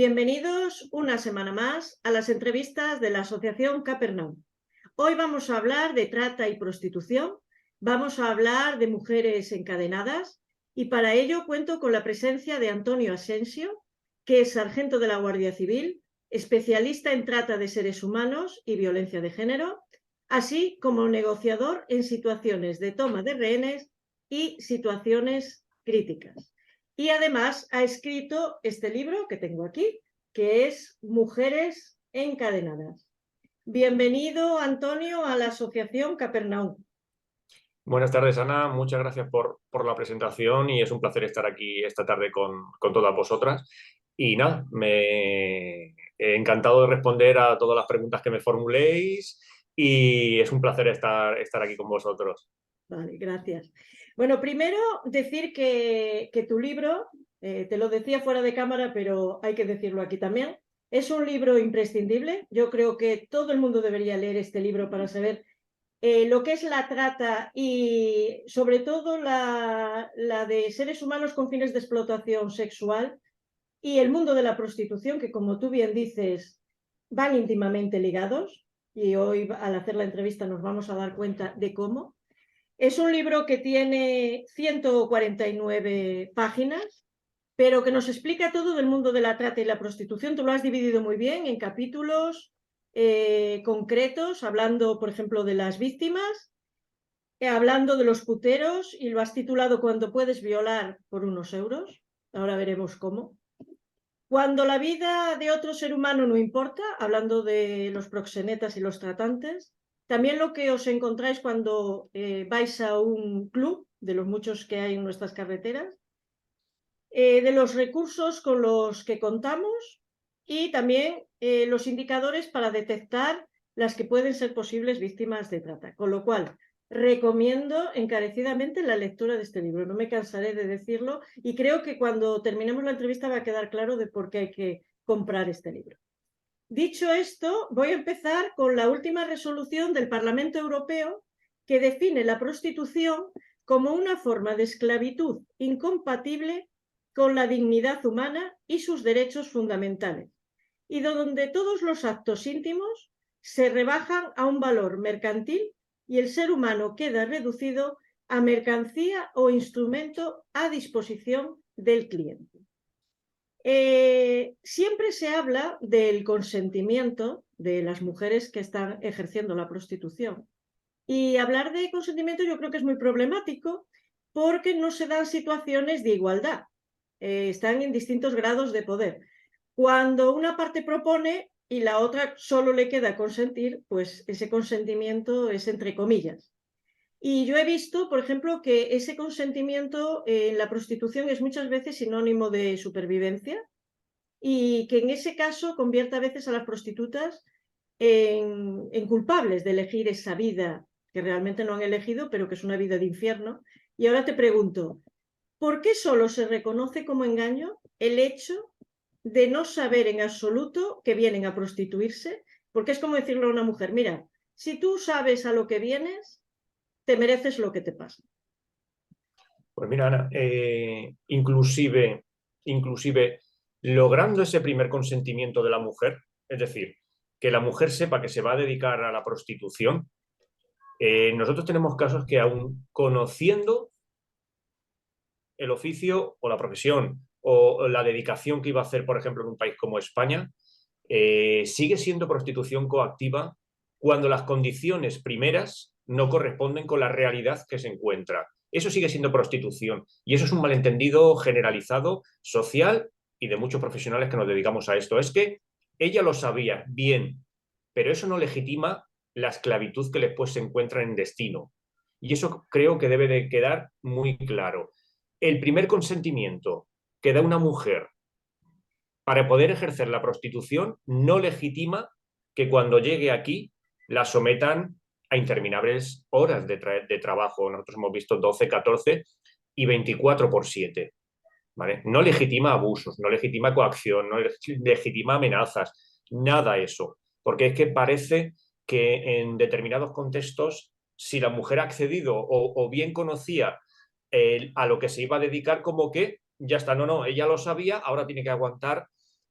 Bienvenidos una semana más a las entrevistas de la Asociación Capernaum. Hoy vamos a hablar de trata y prostitución, vamos a hablar de mujeres encadenadas y para ello cuento con la presencia de Antonio Asensio, que es sargento de la Guardia Civil, especialista en trata de seres humanos y violencia de género, así como negociador en situaciones de toma de rehenes y situaciones críticas. Y además ha escrito este libro que tengo aquí, que es Mujeres encadenadas. Bienvenido, Antonio, a la Asociación Capernaum. Buenas tardes, Ana. Muchas gracias por la presentación y es un placer estar aquí esta tarde con todas vosotras. Y nada, me he encantado de responder a todas las preguntas que me formuléis y es un placer estar aquí con vosotros. Vale, gracias. Bueno, primero decir que tu libro, te lo decía fuera de cámara, pero hay que decirlo aquí también, es un libro imprescindible. Yo creo que todo el mundo debería leer este libro para saber lo que es la trata y sobre todo la de seres humanos con fines de explotación sexual y el mundo de la prostitución, que como tú bien dices, van íntimamente ligados y hoy al hacer la entrevista nos vamos a dar cuenta de cómo. Es un libro que tiene 149 páginas, pero que nos explica todo del mundo de la trata y la prostitución. Tú lo has dividido muy bien en capítulos concretos, hablando, por ejemplo, de las víctimas, hablando de los puteros, y lo has titulado Cuando puedes violar por unos euros. Ahora veremos cómo. Cuando la vida de otro ser humano no importa, hablando de los proxenetas y los tratantes. También lo que os encontráis cuando vais a un club, de los muchos que hay en nuestras carreteras, de los recursos con los que contamos y también los indicadores para detectar las que pueden ser posibles víctimas de trata. Con lo cual, recomiendo encarecidamente la lectura de este libro. No me cansaré de decirlo y creo que cuando terminemos la entrevista va a quedar claro de por qué hay que comprar este libro. Dicho esto, voy a empezar con la última resolución del Parlamento Europeo que define la prostitución como una forma de esclavitud incompatible con la dignidad humana y sus derechos fundamentales, y donde todos los actos íntimos se rebajan a un valor mercantil y el ser humano queda reducido a mercancía o instrumento a disposición del cliente. Siempre se habla del consentimiento de las mujeres que están ejerciendo la prostitución. Y hablar de consentimiento yo creo que es muy problemático porque no se dan situaciones de igualdad. Están en distintos grados de poder. Cuando una parte propone y la otra solo le queda consentir, pues ese consentimiento es entre comillas. Y yo he visto, por ejemplo, que ese consentimiento en la prostitución es muchas veces sinónimo de supervivencia y que en ese caso convierte a veces a las prostitutas en culpables de elegir esa vida que realmente no han elegido, pero que es una vida de infierno. Y ahora te pregunto, ¿por qué solo se reconoce como engaño el hecho de no saber en absoluto que vienen a prostituirse? Porque es como decirle a una mujer, mira, si tú sabes a lo que vienes, te mereces lo que te pasa. Pues mira, Ana, inclusive logrando ese primer consentimiento de la mujer, es decir, que la mujer sepa que se va a dedicar a la prostitución, nosotros tenemos casos que aún conociendo el oficio o la profesión o la dedicación que iba a hacer, por ejemplo, en un país como España, sigue siendo prostitución coactiva cuando las condiciones primeras no corresponden con la realidad que se encuentra. Eso sigue siendo prostitución y eso es un malentendido generalizado, social y de muchos profesionales que nos dedicamos a esto. Es que ella lo sabía bien, pero eso no legitima la esclavitud que después se encuentra en destino. Y eso creo que debe de quedar muy claro. El primer consentimiento que da una mujer para poder ejercer la prostitución no legitima que cuando llegue aquí la sometan a interminables horas de trabajo. Nosotros hemos visto 12, 14 y 24/7. ¿Vale? No legitima abusos, no legitima coacción, no legitima amenazas, nada eso. Porque es que parece que en determinados contextos, si la mujer ha accedido o bien conocía a lo que se iba a dedicar, como que ya está, no, ella lo sabía, ahora tiene que aguantar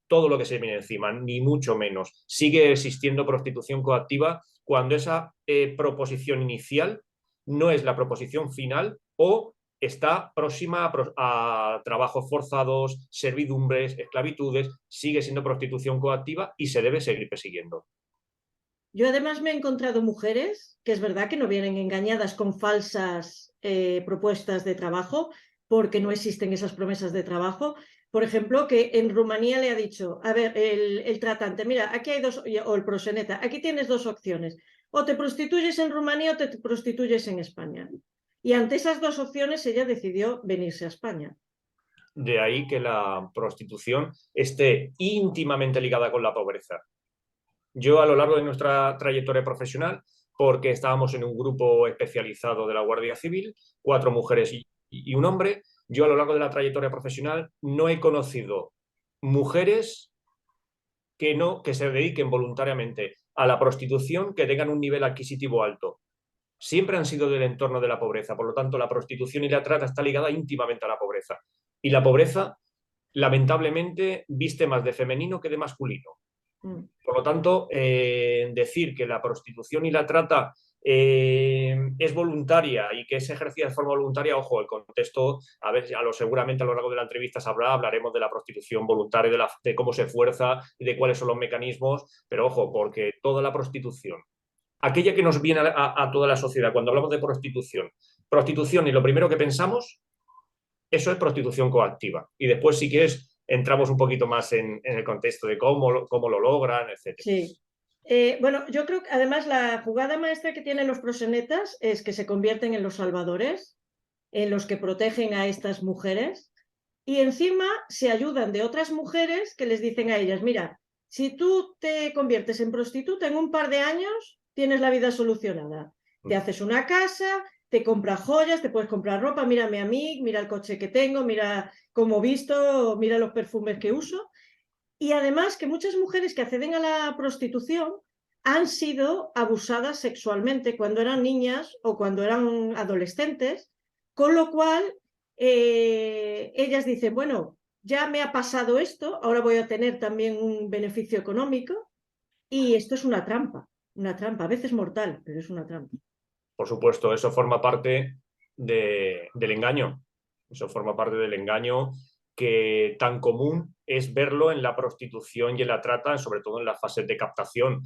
todo lo que se viene encima, ni mucho menos. Sigue existiendo prostitución coactiva cuando esa proposición inicial no es la proposición final o está próxima a trabajos forzados, servidumbres, esclavitudes, sigue siendo prostitución coactiva y se debe seguir persiguiendo. Yo además me he encontrado mujeres que es verdad que no vienen engañadas con falsas propuestas de trabajo, porque no existen esas promesas de trabajo. Por ejemplo, que en Rumanía le ha dicho, a ver, el tratante, mira, aquí hay dos, o el proxeneta, aquí tienes dos opciones, o te prostituyes en Rumanía o te prostituyes en España. Y ante esas dos opciones ella decidió venirse a España. De ahí que la prostitución esté íntimamente ligada con la pobreza. Yo a lo largo de nuestra trayectoria profesional, porque estábamos en un grupo especializado de la Guardia Civil, 4 mujeres y un hombre, yo a lo largo de la trayectoria profesional no he conocido mujeres que se dediquen voluntariamente a la prostitución que tengan un nivel adquisitivo alto. Siempre han sido del entorno de la pobreza, por lo tanto la prostitución y la trata está ligada íntimamente a la pobreza. Y la pobreza, lamentablemente, viste más de femenino que de masculino. Por lo tanto, decir que la prostitución y la trata es voluntaria y que es ejercida de forma voluntaria, ojo, el contexto, a ver, seguramente a lo largo de la entrevista hablaremos de la prostitución voluntaria, de cómo se fuerza, de cuáles son los mecanismos, pero ojo, porque toda la prostitución, aquella que nos viene a toda la sociedad, cuando hablamos de prostitución y lo primero que pensamos, eso es prostitución coactiva. Y después, si quieres, entramos un poquito más en el contexto de cómo lo logran, etc. Sí. Bueno, yo creo que además la jugada maestra que tienen los proxenetas es que se convierten en los salvadores, en los que protegen a estas mujeres, y encima se ayudan de otras mujeres que les dicen a ellas, mira, si tú te conviertes en prostituta en un par de años, tienes la vida solucionada. Te haces una casa, te compras joyas, te puedes comprar ropa, mírame a mí, mira el coche que tengo, mira cómo visto, mira los perfumes que uso. Y además que muchas mujeres que acceden a la prostitución han sido abusadas sexualmente cuando eran niñas o cuando eran adolescentes, con lo cual ellas dicen, bueno, ya me ha pasado esto, ahora voy a tener también un beneficio económico y esto es una trampa, a veces mortal, pero es una trampa. Por supuesto, eso forma parte del engaño. Eso forma parte del engaño que tan común es verlo en la prostitución y en la trata, sobre todo en las fases de captación.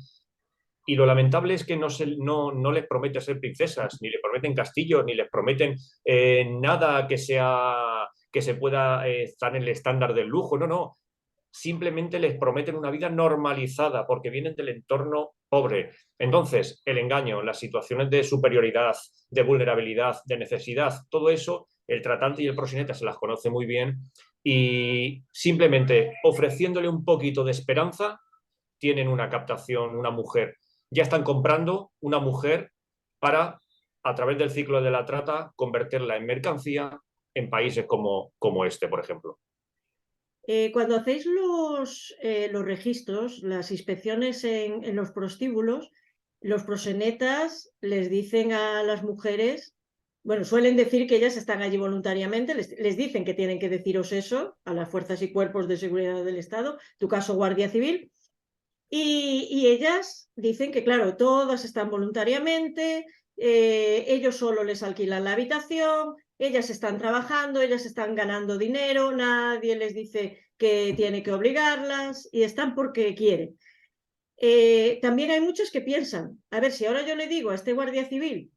Y lo lamentable es que no les promete ser princesas, ni les prometen castillos, ni les prometen nada que se pueda estar en el estándar del lujo. No, no. Simplemente les prometen una vida normalizada porque vienen del entorno pobre. Entonces, el engaño, las situaciones de superioridad, de vulnerabilidad, de necesidad, todo eso, el tratante y el proxeneta se las conoce muy bien y simplemente ofreciéndole un poquito de esperanza, tienen una captación, una mujer. Ya están comprando una mujer para, a través del ciclo de la trata, convertirla en mercancía en países como este, por ejemplo. Cuando hacéis los registros, las inspecciones en los prostíbulos, los proxenetas les dicen a las mujeres, bueno, suelen decir que ellas están allí voluntariamente, les dicen que tienen que deciros eso a las fuerzas y cuerpos de seguridad del Estado, tu caso Guardia Civil, y ellas dicen que, claro, todas están voluntariamente, ellos solo les alquilan la habitación, ellas están trabajando, ellas están ganando dinero, nadie les dice que tiene que obligarlas y están porque quieren. También hay muchos que piensan, a ver, si ahora yo le digo a este guardia civil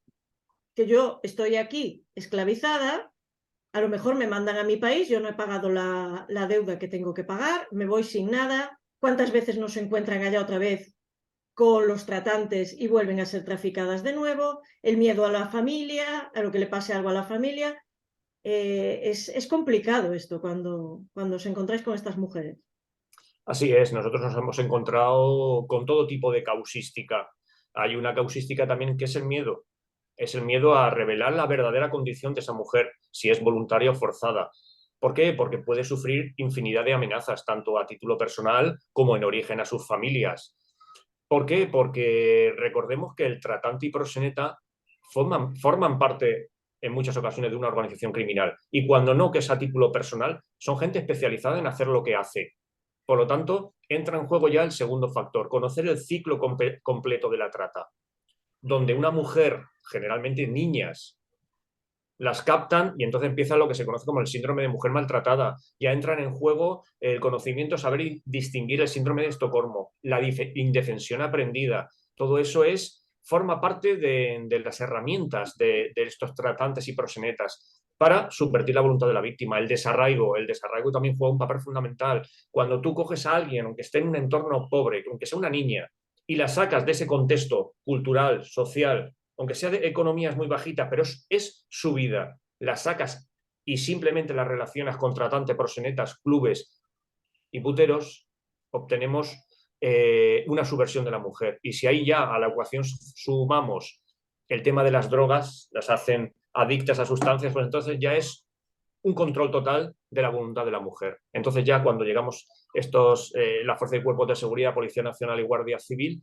que yo estoy aquí esclavizada, a lo mejor me mandan a mi país, yo no he pagado la deuda que tengo que pagar, me voy sin nada. ¿Cuántas veces nos encuentran allá otra vez con los tratantes y vuelven a ser traficadas de nuevo? El miedo a la familia, a lo que le pase algo a la familia. Es complicado esto cuando os encontráis con estas mujeres. Así es, nosotros nos hemos encontrado con todo tipo de causística. Hay una causística también que es el miedo a revelar la verdadera condición de esa mujer, si es voluntaria o forzada. ¿Por qué? Porque puede sufrir infinidad de amenazas, tanto a título personal como en origen a sus familias. ¿Por qué? Porque recordemos que el tratante y proxeneta forman parte en muchas ocasiones de una organización criminal. Y cuando no, que es a título personal, son gente especializada en hacer lo que hace. Por lo tanto, entra en juego ya el segundo factor, conocer el ciclo completo de la trata, donde una mujer, generalmente niñas, las captan y entonces empieza lo que se conoce como el síndrome de mujer maltratada. Ya entran en juego el conocimiento, saber distinguir el síndrome de Estocolmo, la indefensión aprendida. Todo eso forma parte de las herramientas de estos tratantes y proxenetas para subvertir la voluntad de la víctima. El desarraigo también juega un papel fundamental. Cuando tú coges a alguien, aunque esté en un entorno pobre, aunque sea una niña, y la sacas de ese contexto cultural, social, aunque sea de economías muy bajitas, pero es su vida, la sacas y simplemente la relacionas con tratantes, proxenetas, clubes y puteros, obtenemos una subversión de la mujer. Y si ahí ya a la ecuación sumamos el tema de las drogas, las hacen adictas a sustancias, pues entonces ya es un control total de la voluntad de la mujer. Entonces ya cuando llegamos la Fuerza de Cuerpos de Seguridad, Policía Nacional y Guardia Civil,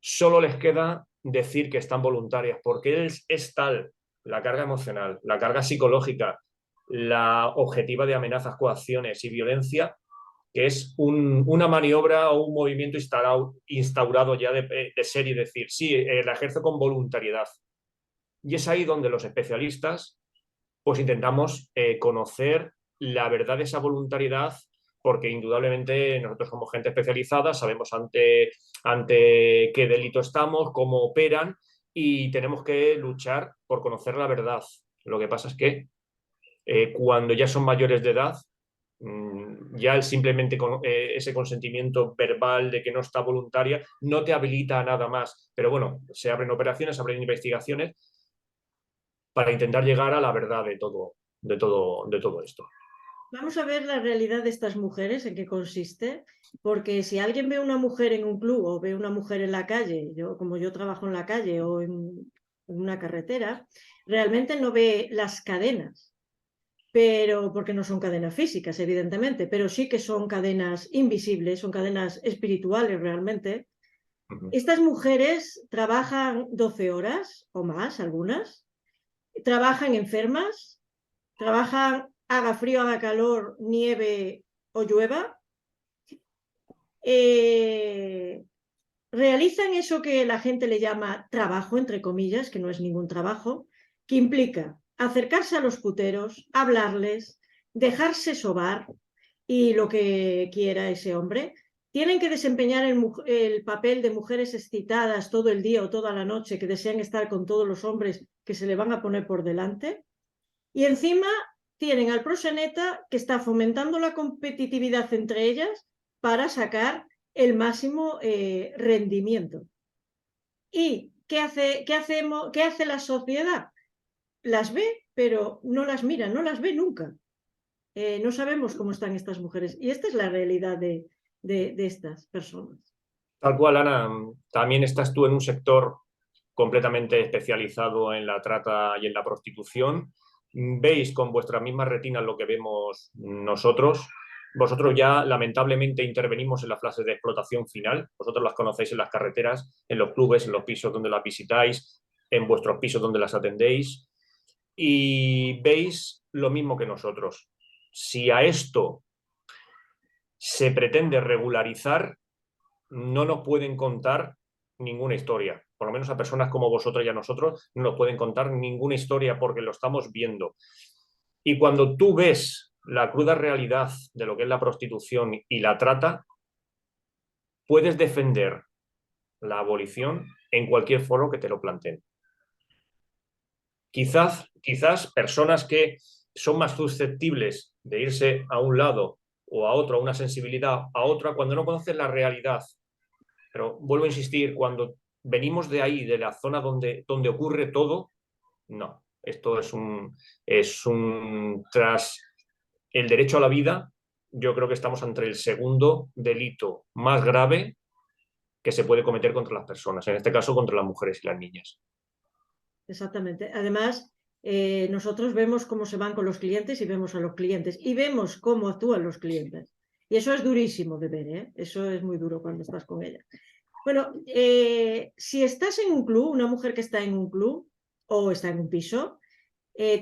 solo les queda decir que están voluntarias, porque es tal la carga emocional, la carga psicológica, la objetiva de amenazas, coacciones y violencia, que es una maniobra o un movimiento instaurado ya de serie, decir, sí, la ejerzo con voluntariedad. Y es ahí donde los especialistas pues intentamos conocer la verdad de esa voluntariedad, porque indudablemente nosotros como gente especializada sabemos ante qué delito estamos, cómo operan y tenemos que luchar por conocer la verdad. Lo que pasa es que cuando ya son mayores de edad, ya simplemente ese consentimiento verbal de que no está voluntaria no te habilita a nada más. Pero bueno, se abren operaciones, se abren investigaciones para intentar llegar a la verdad de todo esto. Vamos a ver la realidad de estas mujeres, en qué consiste, porque si alguien ve a una mujer en un club o ve a una mujer en la calle, como yo trabajo en la calle o en una carretera, realmente no ve las cadenas, pero porque no son cadenas físicas, evidentemente, pero sí que son cadenas invisibles, son cadenas espirituales realmente. Estas mujeres trabajan 12 horas o más, algunas, trabajan enfermas, trabajan haga frío, haga calor, nieve o llueva, realizan eso que la gente le llama trabajo, entre comillas, que no es ningún trabajo, que implica acercarse a los puteros, hablarles, dejarse sobar y lo que quiera ese hombre. Tienen que desempeñar el papel de mujeres excitadas todo el día o toda la noche que desean estar con todos los hombres que se le van a poner por delante. Y encima tienen al proxeneta que está fomentando la competitividad entre ellas para sacar el máximo rendimiento. ¿Y qué hace la sociedad? Las ve, pero no las mira, no las ve nunca. No sabemos cómo están estas mujeres. Y esta es la realidad de estas personas. Tal cual, Ana, también estás tú en un sector completamente especializado en la trata y en la prostitución. Veis con vuestras mismas retinas lo que vemos nosotros. Vosotros ya lamentablemente intervenimos en las fases de explotación final. Vosotros las conocéis en las carreteras, en los clubes, en los pisos donde las visitáis, en vuestros pisos donde las atendéis. Y veis lo mismo que nosotros. Si a esto se pretende regularizar, no nos pueden contar ninguna historia. Por lo menos a personas como vosotros y a nosotros no nos pueden contar ninguna historia porque lo estamos viendo. Y cuando tú ves la cruda realidad de lo que es la prostitución y la trata, puedes defender la abolición en cualquier foro que te lo planteen. Quizás personas que son más susceptibles de irse a un lado o a otro, a una sensibilidad a otra, cuando no conocen la realidad. Pero vuelvo a insistir, cuando venimos de ahí, de la zona donde ocurre todo, no. Esto tras el derecho a la vida, yo creo que estamos ante el segundo delito más grave que se puede cometer contra las personas, en este caso contra las mujeres y las niñas. Exactamente. Además, nosotros vemos cómo se van con los clientes y vemos a los clientes y vemos cómo actúan los clientes. Y eso es durísimo de ver, ¿eh? Eso es muy duro cuando estás con ella. Bueno, si estás en un club, una mujer que está en un club o está en un piso,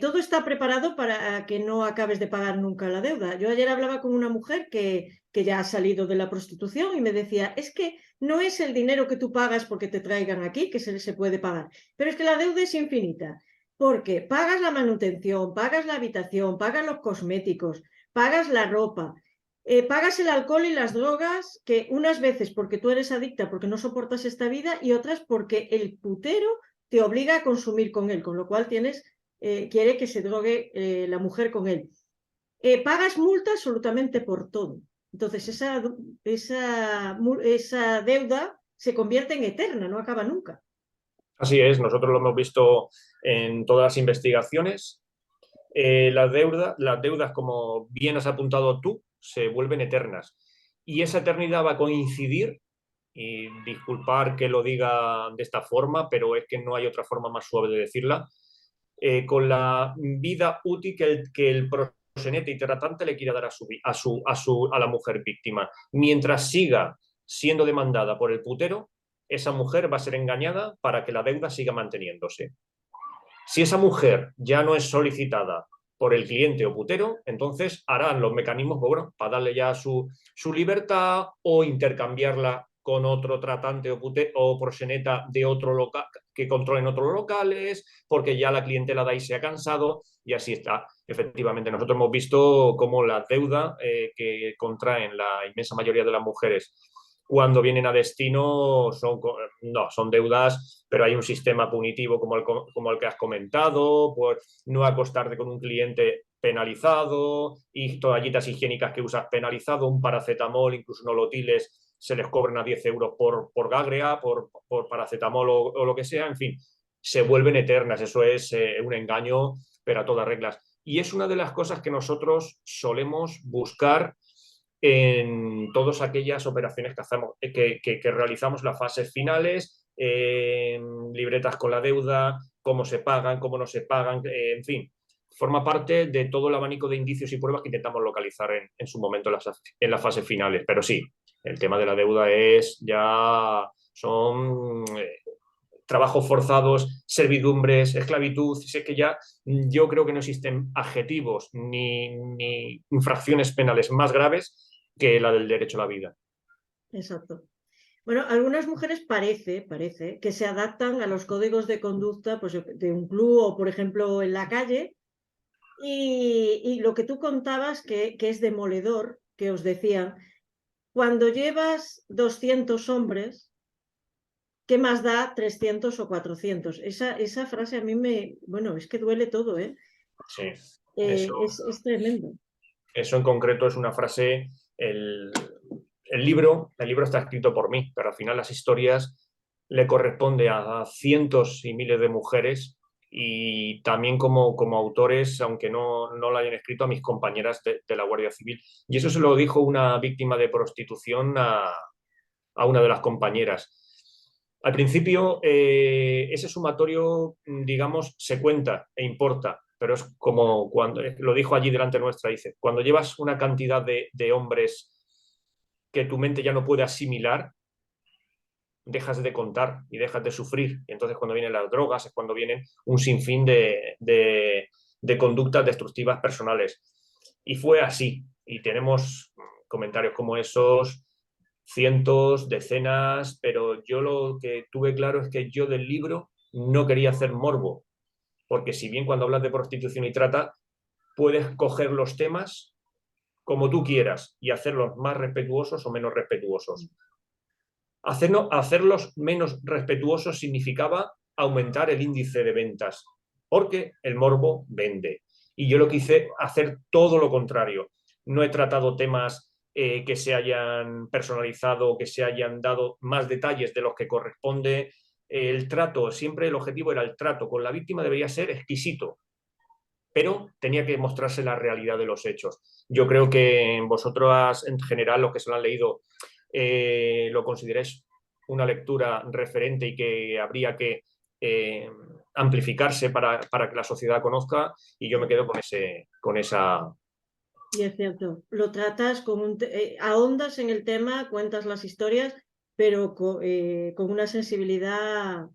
todo está preparado para que no acabes de pagar nunca la deuda. Yo ayer hablaba con una mujer que ya ha salido de la prostitución y me decía, es que no es el dinero que tú pagas porque te traigan aquí, que se puede pagar, pero es que la deuda es infinita, porque pagas la manutención, pagas la habitación, pagas los cosméticos, pagas la ropa, pagas el alcohol y las drogas, que unas veces porque tú eres adicta, porque no soportas esta vida, y otras porque el putero te obliga a consumir con él, con lo cual quiere que se drogue la mujer con él. Pagas multa absolutamente por todo. Entonces esa deuda se convierte en eterna, no acaba nunca. Así es, nosotros lo hemos visto en todas las investigaciones. Las deudas, como bien has apuntado tú, se vuelven eternas. Y esa eternidad va a coincidir, y disculpar que lo diga de esta forma, pero es que no hay otra forma más suave de decirla, con la vida útil que el proxeneta y tratante le quiera dar a la mujer víctima. Mientras siga siendo demandada por el putero, esa mujer va a ser engañada para que la deuda siga manteniéndose. Si esa mujer ya no es solicitada por el cliente o putero, entonces harán los mecanismos, bueno, para darle ya su libertad o intercambiarla con otro tratante o proxeneta de otro local que controlen otros locales, porque ya la clientela de ahí se ha cansado y así está. Efectivamente, nosotros hemos visto cómo la deuda que contraen la inmensa mayoría de las mujeres cuando vienen a destino son deudas, pero hay un sistema punitivo como el que has comentado, pues no acostarte con un cliente penalizado y toallitas higiénicas que usas penalizado, un paracetamol, incluso nolotiles se les cobran a 10 euros por gagrea, por paracetamol o lo que sea, en fin, se vuelven eternas, eso es un engaño, pero a todas reglas. Y es una de las cosas que nosotros solemos buscar en todas aquellas operaciones que hacemos, que realizamos las fases finales, libretas con la deuda, cómo se pagan, cómo no se pagan, en fin, forma parte de todo el abanico de indicios y pruebas que intentamos localizar en su momento en las fases finales. Pero sí, el tema de la deuda son trabajos forzados, servidumbres, esclavitud. Si es que ya yo creo que no existen adjetivos ni infracciones penales más graves que la del derecho a la vida. Exacto. Bueno, algunas mujeres parece que se adaptan a los códigos de conducta pues, de un club o, por ejemplo, en la calle. Y lo que tú contabas, que es demoledor, que os decía, cuando llevas 200 hombres, ¿qué más da 300 o 400? Esa frase a mí bueno, es que duele todo, ¿eh? Sí, eso, Es tremendo. eso en concreto es una frase, el libro está escrito por mí, pero al final las historias le corresponde a cientos y miles de mujeres y también como autores, aunque no lo hayan escrito, a mis compañeras de la Guardia Civil. Y eso se lo dijo una víctima de prostitución a una de las compañeras. Al principio, ese sumatorio, digamos, se cuenta e importa, pero es como cuando, lo dijo allí delante nuestra, dice, cuando llevas una cantidad de hombres que tu mente ya no puede asimilar, dejas de contar y dejas de sufrir. Y entonces cuando vienen las drogas es cuando vienen un sinfín de conductas destructivas personales. Y fue así. Y tenemos comentarios como esos, cientos, decenas, pero yo lo que tuve claro es que yo del libro no quería hacer morbo, porque si bien cuando hablas de prostitución y trata, puedes coger los temas como tú quieras y hacerlos más respetuosos o menos respetuosos. Hacerlos menos respetuosos significaba aumentar el índice de ventas, porque el morbo vende. Y yo lo quise hacer todo lo contrario. No he tratado temas que se hayan personalizado, que se hayan dado más detalles de los que corresponde. El trato, siempre el objetivo era el trato con la víctima debería ser exquisito, pero tenía que mostrarse la realidad de los hechos. Yo creo que vosotros, en general, los que se lo han leído, lo consideráis una lectura referente y que habría que amplificarse para que la sociedad conozca, y yo me quedo con esa... Y es cierto, lo tratas ahondas en el tema, cuentas las historias, pero con una sensibilidad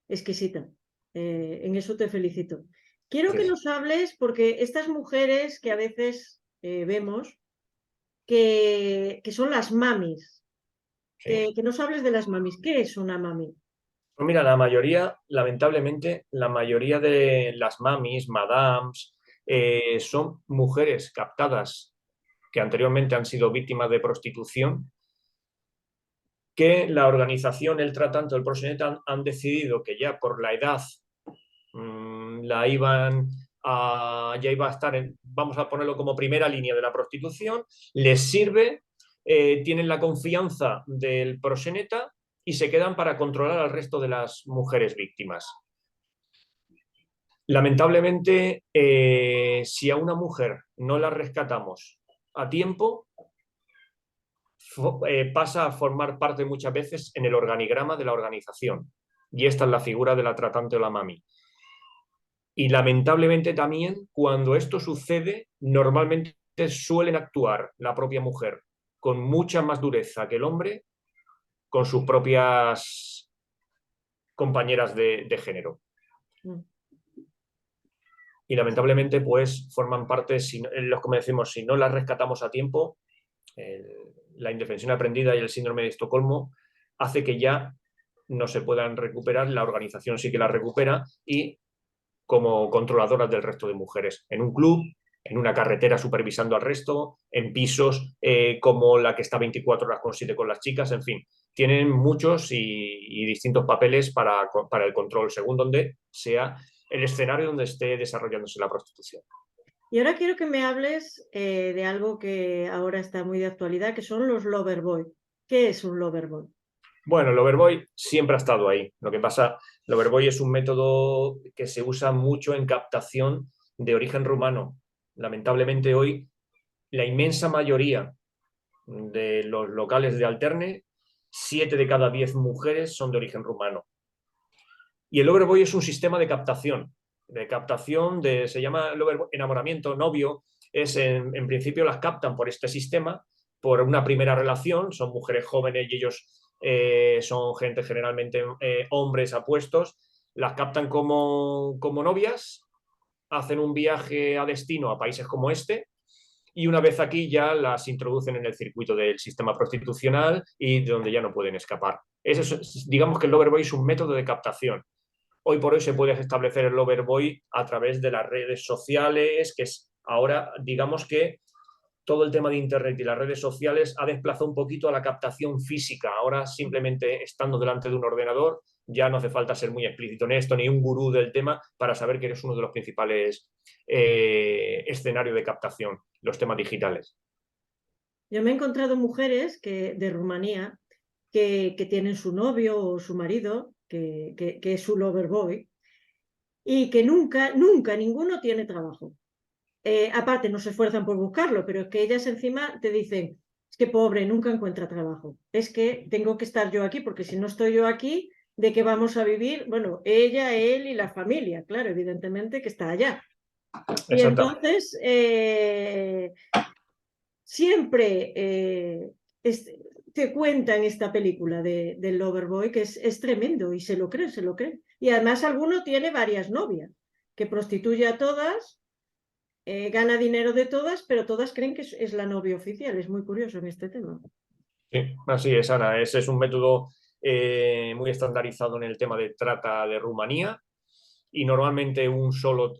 exquisita. En eso te felicito. Quiero que Sí, nos hables, porque estas mujeres que a veces vemos, que son las mamis, sí. que nos hables de las mamis. ¿Qué es una mami? Pues mira, la mayoría, lamentablemente, la mayoría de las mamis, madams, son mujeres captadas que anteriormente han sido víctimas de prostitución, que la organización, el tratante, el proxeneta han decidido que ya por la edad la iban ya iba a estar vamos a ponerlo como primera línea de la prostitución, les sirve, tienen la confianza del proxeneta y se quedan para controlar al resto de las mujeres víctimas. Lamentablemente, si a una mujer no la rescatamos a tiempo, pasa a formar parte muchas veces en el organigrama de la organización. Y esta es la figura de la tratante o la mami. Y lamentablemente también cuando esto sucede, normalmente suelen actuar la propia mujer con mucha más dureza que el hombre con sus propias compañeras de género. Mm. Y lamentablemente pues forman parte, como decimos, si no las rescatamos a tiempo, la indefensión aprendida y el síndrome de Estocolmo hace que ya no se puedan recuperar, la organización sí que la recupera y como controladoras del resto de mujeres, en un club, en una carretera supervisando al resto, en pisos como la que está 24 horas con 7 con las chicas, en fin, tienen muchos y distintos papeles para el control, según donde sea el escenario donde esté desarrollándose la prostitución. Y ahora quiero que me hables de algo que ahora está muy de actualidad, que son los loverboy. ¿Qué es un loverboy? Bueno, el overboy siempre ha estado ahí. Lo que pasa, el overboy es un método que se usa mucho en captación de origen rumano. Lamentablemente hoy la inmensa mayoría de los locales de alterne, 7 de cada 10 mujeres son de origen rumano. Y el overboy es un sistema de captación se llama el enamoramiento, novio, en principio las captan por este sistema, por una primera relación, son mujeres jóvenes y ellos son gente generalmente hombres apuestos, las captan como novias, hacen un viaje a destino a países como este y una vez aquí ya las introducen en el circuito del sistema prostitucional y de donde ya no pueden escapar. Digamos que el Loverboy es un método de captación. Hoy por hoy se puede establecer el Loverboy a través de las redes sociales, que es ahora, digamos que todo el tema de Internet y las redes sociales ha desplazado un poquito a la captación física. Ahora simplemente estando delante de un ordenador ya no hace falta ser muy explícito en esto, ni un gurú del tema para saber que eres uno de los principales escenarios de captación, los temas digitales. Yo me he encontrado mujeres de Rumanía que tienen su novio o su marido, que es su loverboy, y que nunca, nunca ninguno tiene trabajo. Aparte, no se esfuerzan por buscarlo, pero es que ellas encima te dicen, es que pobre, nunca encuentra trabajo. Es que tengo que estar yo aquí, porque si no estoy yo aquí, ¿de qué vamos a vivir? Bueno, ella, él y la familia, claro, evidentemente que está allá. Y Exactamente. entonces, siempre te cuentan esta película del Loverboy, que es tremendo, y se lo creen, se lo creen. Y además alguno tiene varias novias, que prostituye a todas, gana dinero de todas, pero todas creen que es la novia oficial. Es muy curioso en este tema. Sí, así es, Ana. Ese es un método muy estandarizado en el tema de trata de Rumanía y normalmente un solo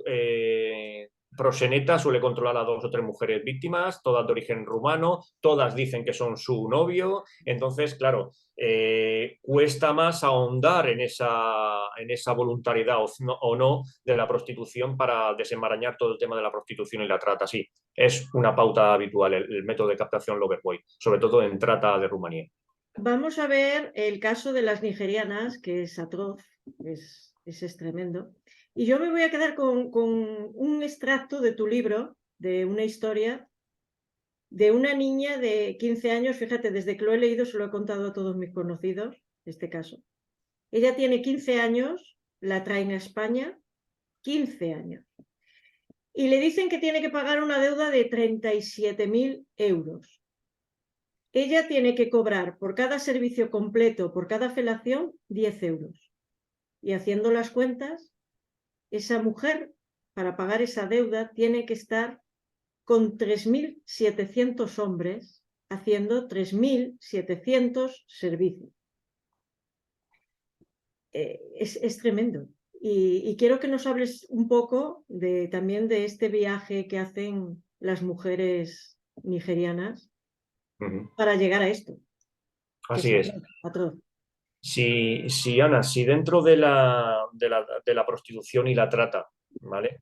proxeneta suele controlar a 2 o 3 mujeres víctimas, todas de origen rumano, todas dicen que son su novio, entonces, claro, cuesta más ahondar en esa voluntariedad o no de la prostitución para desenmarañar todo el tema de la prostitución y la trata. Sí, es una pauta habitual el método de captación Loverboy, sobre todo en trata de Rumanía. Vamos a ver el caso de las nigerianas, que es atroz, es tremendo. Y yo me voy a quedar con un extracto de tu libro, de una historia de una niña de 15 años. Fíjate, desde que lo he leído se lo he contado a todos mis conocidos, este caso. Ella tiene 15 años, la traen a España, 15 años. Y le dicen que tiene que pagar una deuda de 37.000 euros. Ella tiene que cobrar por cada servicio completo, por cada felación, 10 euros. Y haciendo las cuentas, esa mujer para pagar esa deuda, tiene que estar con 3.700 hombres haciendo 3.700 servicios. Es tremendo. Y quiero que nos hables un poco también de este viaje que hacen las mujeres nigerianas para llegar a esto. Así es. Atroz. Ana, si dentro de la prostitución y la trata, ¿vale?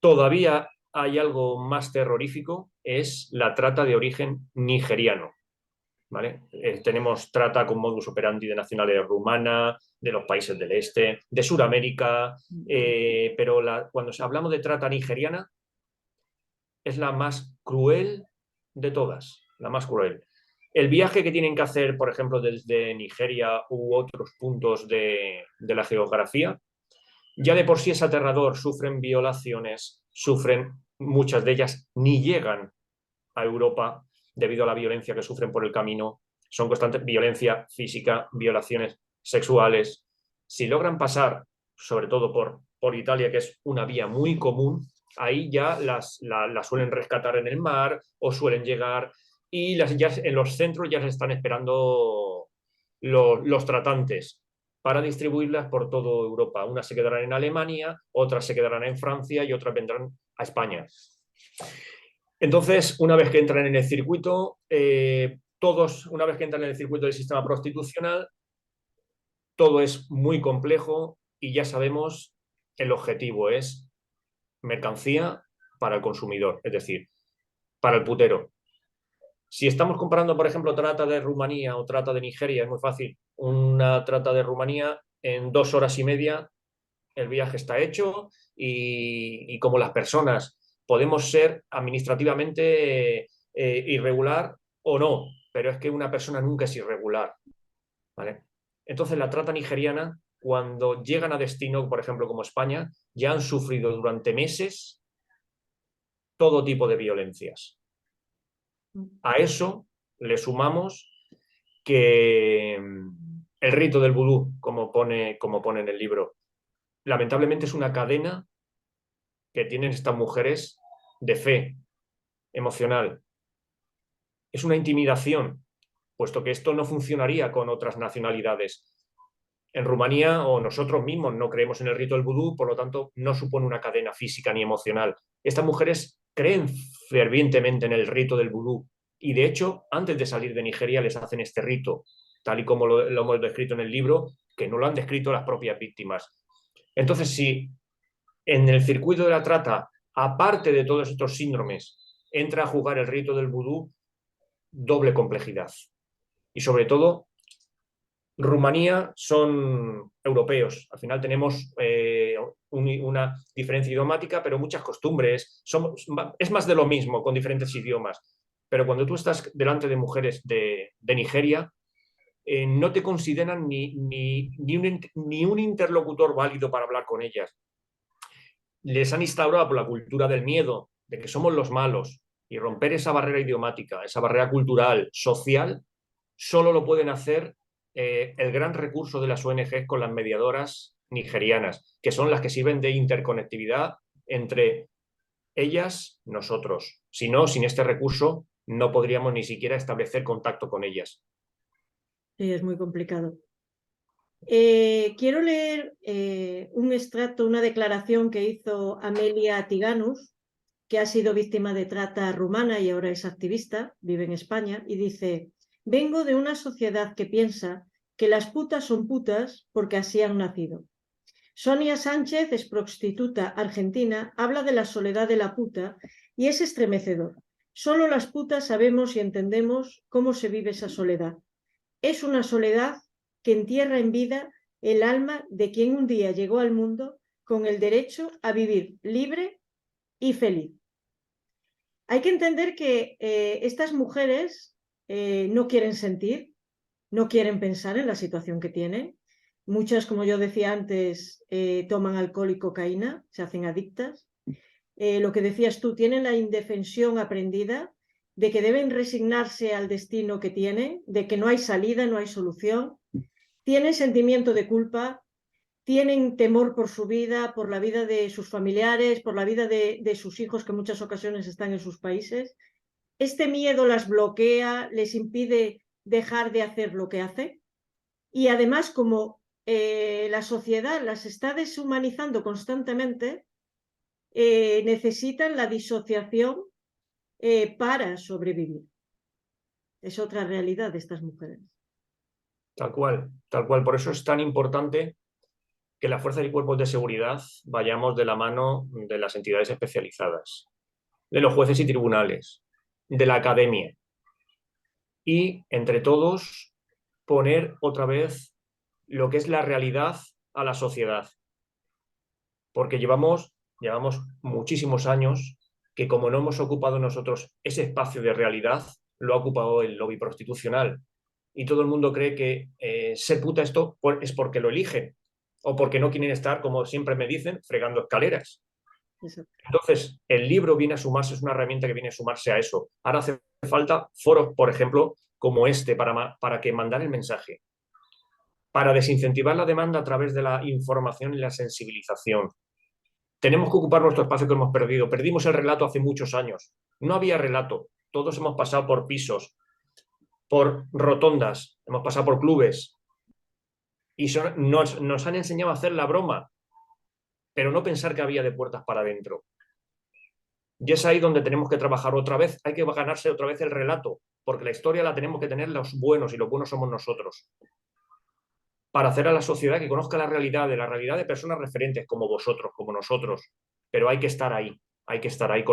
Todavía hay algo más terrorífico, es la trata de origen nigeriano, ¿vale? Tenemos trata con modus operandi de nacionalidad rumana, de los países del este, de Sudamérica, pero cuando hablamos de trata nigeriana es la más cruel de todas, la más cruel. El viaje que tienen que hacer, por ejemplo, desde Nigeria u otros puntos de la geografía, ya de por sí es aterrador, sufren violaciones, muchas de ellas ni llegan a Europa debido a la violencia que sufren por el camino, son constantes violencia física, violaciones sexuales. Si logran pasar, sobre todo por Italia, que es una vía muy común, ahí ya las suelen rescatar en el mar o suelen llegar y ya en los centros ya se están esperando los tratantes para distribuirlas por toda Europa. Unas se quedarán en Alemania, otras se quedarán en Francia y otras vendrán a España. Entonces, una vez que entran en el circuito, una vez que entran en el circuito del sistema prostitucional, todo es muy complejo y ya sabemos el objetivo es mercancía para el consumidor, es decir, para el putero. Si estamos comparando, por ejemplo, trata de Rumanía o trata de Nigeria, es muy fácil. Una trata de Rumanía, en 2 horas y media el viaje está hecho y como las personas podemos ser administrativamente irregular o no, pero es que una persona nunca es irregular, ¿vale? Entonces la trata nigeriana, cuando llegan a destino, por ejemplo, como España, ya han sufrido durante meses todo tipo de violencias. A eso le sumamos que el rito del vudú, como pone en el libro, lamentablemente es una cadena que tienen estas mujeres de fe emocional. Es una intimidación, puesto que esto no funcionaría con otras nacionalidades. En Rumanía o nosotros mismos no creemos en el rito del vudú, por lo tanto no supone una cadena física ni emocional. Estas mujeres creen fervientemente en el rito del vudú y de hecho antes de salir de Nigeria les hacen este rito, tal y como lo hemos descrito en el libro, que no lo han descrito las propias víctimas. Entonces, si en el circuito de la trata, aparte de todos estos síndromes, entra a jugar el rito del vudú, doble complejidad. Y sobre todo, Rumanía son europeos. Al final tenemos una diferencia idiomática, pero muchas costumbres. Es más de lo mismo con diferentes idiomas. Pero cuando tú estás delante de mujeres de Nigeria, no te consideran ni un interlocutor válido para hablar con ellas. Les han instaurado por la cultura del miedo, de que somos los malos, y romper esa barrera idiomática, esa barrera cultural, social, solo lo pueden hacer el gran recurso de las ONG con las mediadoras nigerianas, que son las que sirven de interconectividad entre ellas, nosotros. Si no, sin este recurso, no podríamos ni siquiera establecer contacto con ellas. Sí, es muy complicado. Quiero leer un extracto, una declaración que hizo Amelia Tiganus, que ha sido víctima de trata rumana y ahora es activista, vive en España, y dice: vengo de una sociedad que piensa que las putas son putas porque así han nacido. Sonia Sánchez, es prostituta argentina, habla de la soledad de la puta y es estremecedor. Solo las putas sabemos y entendemos cómo se vive esa soledad. Es una soledad que entierra en vida el alma de quien un día llegó al mundo con el derecho a vivir libre y feliz. Hay que entender que estas mujeres no quieren sentir, no quieren pensar en la situación que tienen. Muchas, como yo decía antes, toman alcohol y cocaína, se hacen adictas. Lo que decías tú, tienen la indefensión aprendida de que deben resignarse al destino que tienen, de que no hay salida, no hay solución. Tienen sentimiento de culpa, tienen temor por su vida, por la vida de sus familiares, por la vida de sus hijos, que en muchas ocasiones están en sus países. Este miedo las bloquea, les impide dejar de hacer lo que hacen. Y además, como la sociedad las está deshumanizando constantemente, necesitan la disociación para sobrevivir. Es otra realidad de estas mujeres. Tal cual, tal cual. Por eso es tan importante que las fuerzas y cuerpos de seguridad vayamos de la mano de las entidades especializadas, de los jueces y tribunales, de la academia, y entre todos poner otra vez lo que es la realidad a la sociedad. Porque llevamos muchísimos años que, como no hemos ocupado nosotros ese espacio de realidad, lo ha ocupado el lobby prostitucional. Y todo el mundo cree que ser puta esto es porque lo eligen o porque no quieren estar, como siempre me dicen, fregando escaleras. Exacto. Entonces, el libro viene a sumarse, es una herramienta que viene a sumarse a eso. Ahora hace falta foros, por ejemplo, como este, para que mandar el mensaje, para desincentivar la demanda a través de la información y la sensibilización. Tenemos que ocupar nuestro espacio que hemos perdido. Perdimos el relato hace muchos años. No había relato. Todos hemos pasado por pisos, por rotondas, hemos pasado por clubes. Y nos han enseñado a hacer la broma, pero no pensar que había de puertas para adentro. Y es ahí donde tenemos que trabajar otra vez. Hay que ganarse otra vez el relato, porque la historia la tenemos que tener los buenos, y los buenos somos nosotros. Para hacer a la sociedad que conozca la realidad de personas referentes como vosotros, como nosotros. Pero hay que estar ahí. Hay que estar ahí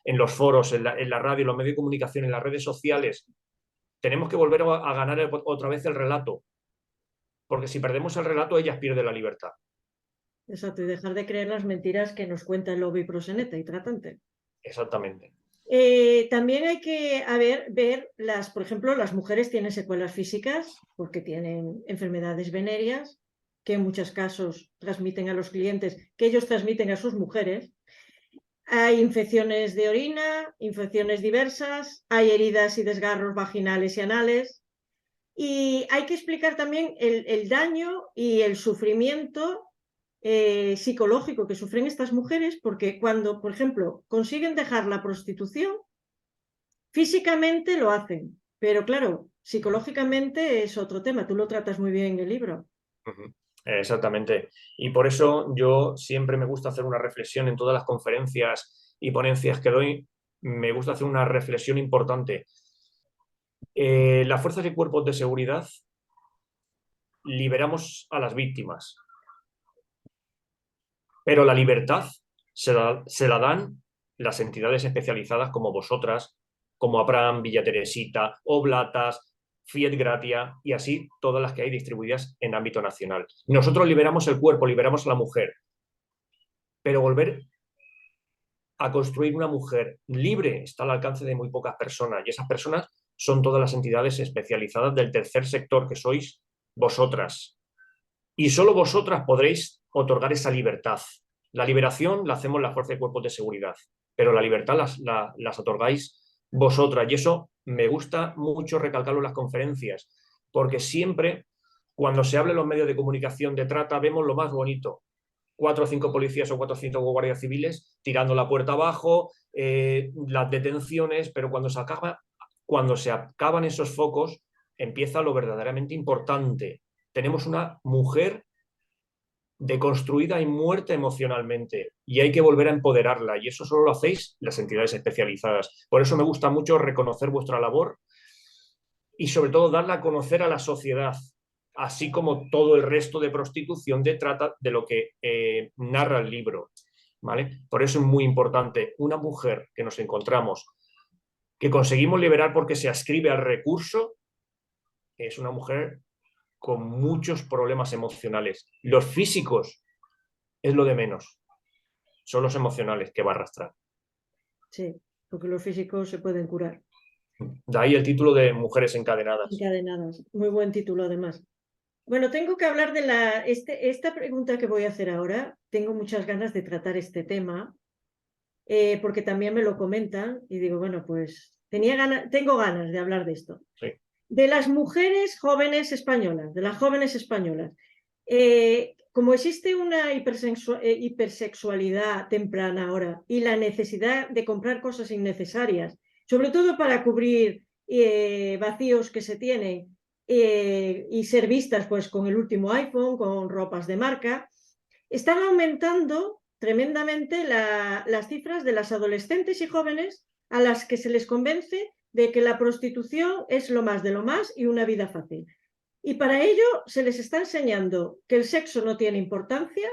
en los foros, en la radio, en los medios de comunicación, en las redes sociales. Tenemos que volver a ganar otra vez el relato. Porque si perdemos el relato, ellas pierden la libertad. Exacto, y dejar de creer las mentiras que nos cuenta el lobby proxeneta y tratante. Exactamente. También hay que ver, por ejemplo, las mujeres tienen secuelas físicas porque tienen enfermedades venéreas que en muchos casos transmiten a los clientes, que ellos transmiten a sus mujeres. Hay infecciones de orina, infecciones diversas, hay heridas y desgarros vaginales y anales. Y hay que explicar también el daño y el sufrimiento psicológico que sufren estas mujeres, porque cuando, por ejemplo, consiguen dejar la prostitución, físicamente lo hacen, pero claro, psicológicamente es otro tema. Tú lo tratas muy bien en el libro. Exactamente. Y por eso yo siempre me gusta hacer una reflexión en todas las conferencias y ponencias que doy. Me gusta hacer una reflexión importante. Las fuerzas y cuerpos de seguridad liberamos a las víctimas, pero la libertad se la dan las entidades especializadas como vosotras, como Abraham, Villa Teresita, Oblatas, Fiat Gratia, y así todas las que hay distribuidas en ámbito nacional. Nosotros liberamos el cuerpo, liberamos a la mujer, pero volver a construir una mujer libre está al alcance de muy pocas personas, y esas personas son todas las entidades especializadas del tercer sector, que sois vosotras. Y solo vosotras podréis otorgar esa libertad. La liberación la hacemos las fuerzas y cuerpos de seguridad, pero la libertad las otorgáis vosotras. Y eso me gusta mucho recalcarlo en las conferencias, porque siempre, cuando se habla en los medios de comunicación de trata, vemos lo más bonito. 4 o 5 policías o 4 o 5 guardias civiles tirando la puerta abajo, las detenciones, pero cuando se acaban esos focos, empieza lo verdaderamente importante. Tenemos una mujer deconstruida y muerta emocionalmente, y hay que volver a empoderarla, y eso solo lo hacéis las entidades especializadas. Por eso me gusta mucho reconocer vuestra labor y sobre todo darla a conocer a la sociedad, así como todo el resto de prostitución, de trata, de lo que narra el libro, ¿vale? Por eso es muy importante una mujer que nos encontramos, que conseguimos liberar porque se ascribe al recurso, es una mujer con muchos problemas emocionales. Los físicos es lo de menos, son los emocionales que va a arrastrar. Sí, porque los físicos se pueden curar. De ahí el título de Mujeres encadenadas. Encadenadas. Muy buen título, además. Bueno, tengo que hablar de esta pregunta que voy a hacer ahora. Tengo muchas ganas de tratar este tema, porque también me lo comentan y digo, bueno, pues tengo ganas de hablar de esto. Sí. De las mujeres jóvenes españolas, de las jóvenes españolas. como existe una hipersexualidad temprana ahora y la necesidad de comprar cosas innecesarias, sobre todo para cubrir vacíos que se tienen y ser vistas pues con el último iPhone, con ropas de marca, están aumentando tremendamente las cifras de las adolescentes y jóvenes a las que se les convence de que la prostitución es lo más de lo más y una vida fácil. Y para ello se les está enseñando que el sexo no tiene importancia,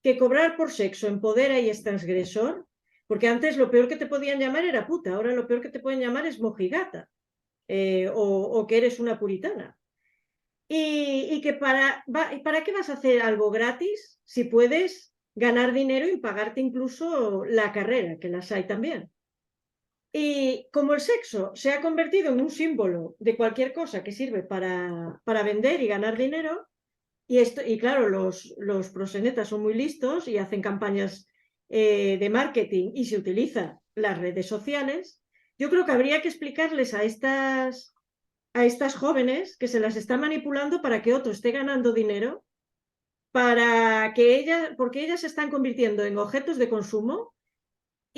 que cobrar por sexo empodera y es transgresor, porque antes lo peor que te podían llamar era puta, ahora lo peor que te pueden llamar es mojigata o que eres una puritana. Y que ¿para qué vas a hacer algo gratis si puedes ganar dinero y pagarte incluso la carrera, que las hay también? Y como el sexo se ha convertido en un símbolo de cualquier cosa que sirve para vender y ganar dinero, y claro, los proxenetas son muy listos y hacen campañas de marketing y se utilizan las redes sociales, yo creo que habría que explicarles a estas jóvenes que se las está manipulando para que otro esté ganando dinero, porque ellas se están convirtiendo en objetos de consumo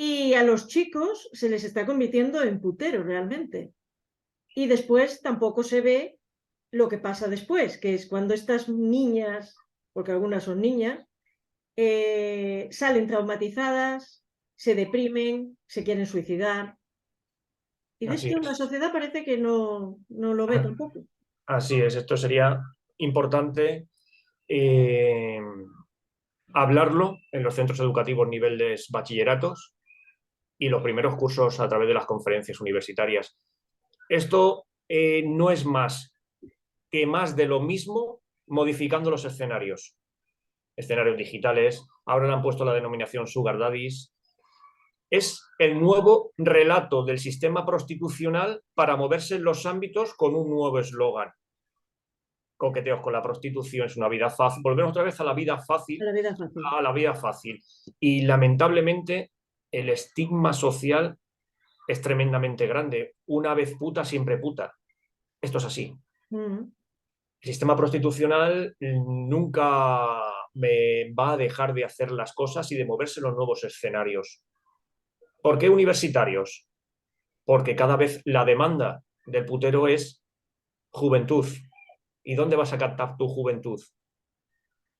y a los chicos se les está convirtiendo en puteros realmente. Y después tampoco se ve lo que pasa después, que es cuando estas niñas, porque algunas son niñas, salen traumatizadas, se deprimen, se quieren suicidar. Y de Así esto la es. sociedad parece que no lo ve tampoco. Así es. Esto sería importante eh, hablarlo en los centros educativos niveles bachilleratos y los primeros cursos a través de las conferencias universitarias. Esto no es más que más de lo mismo modificando los escenarios. Escenarios digitales, ahora le han puesto la denominación Sugar Daddies. Es el nuevo relato del sistema prostitucional para moverse en los ámbitos con un nuevo eslogan. Coqueteos con la prostitución, es una vida fácil. Volvemos otra vez a la vida fácil, La vida fácil. a la vida fácil. Y lamentablemente el estigma social es tremendamente grande. Una vez puta, siempre puta. Esto es así. Mm. El sistema prostitucional nunca me va a dejar de hacer las cosas y de moverse en los nuevos escenarios. ¿Por qué universitarios? Porque cada vez la demanda del putero es juventud. ¿Y dónde vas a captar tu juventud?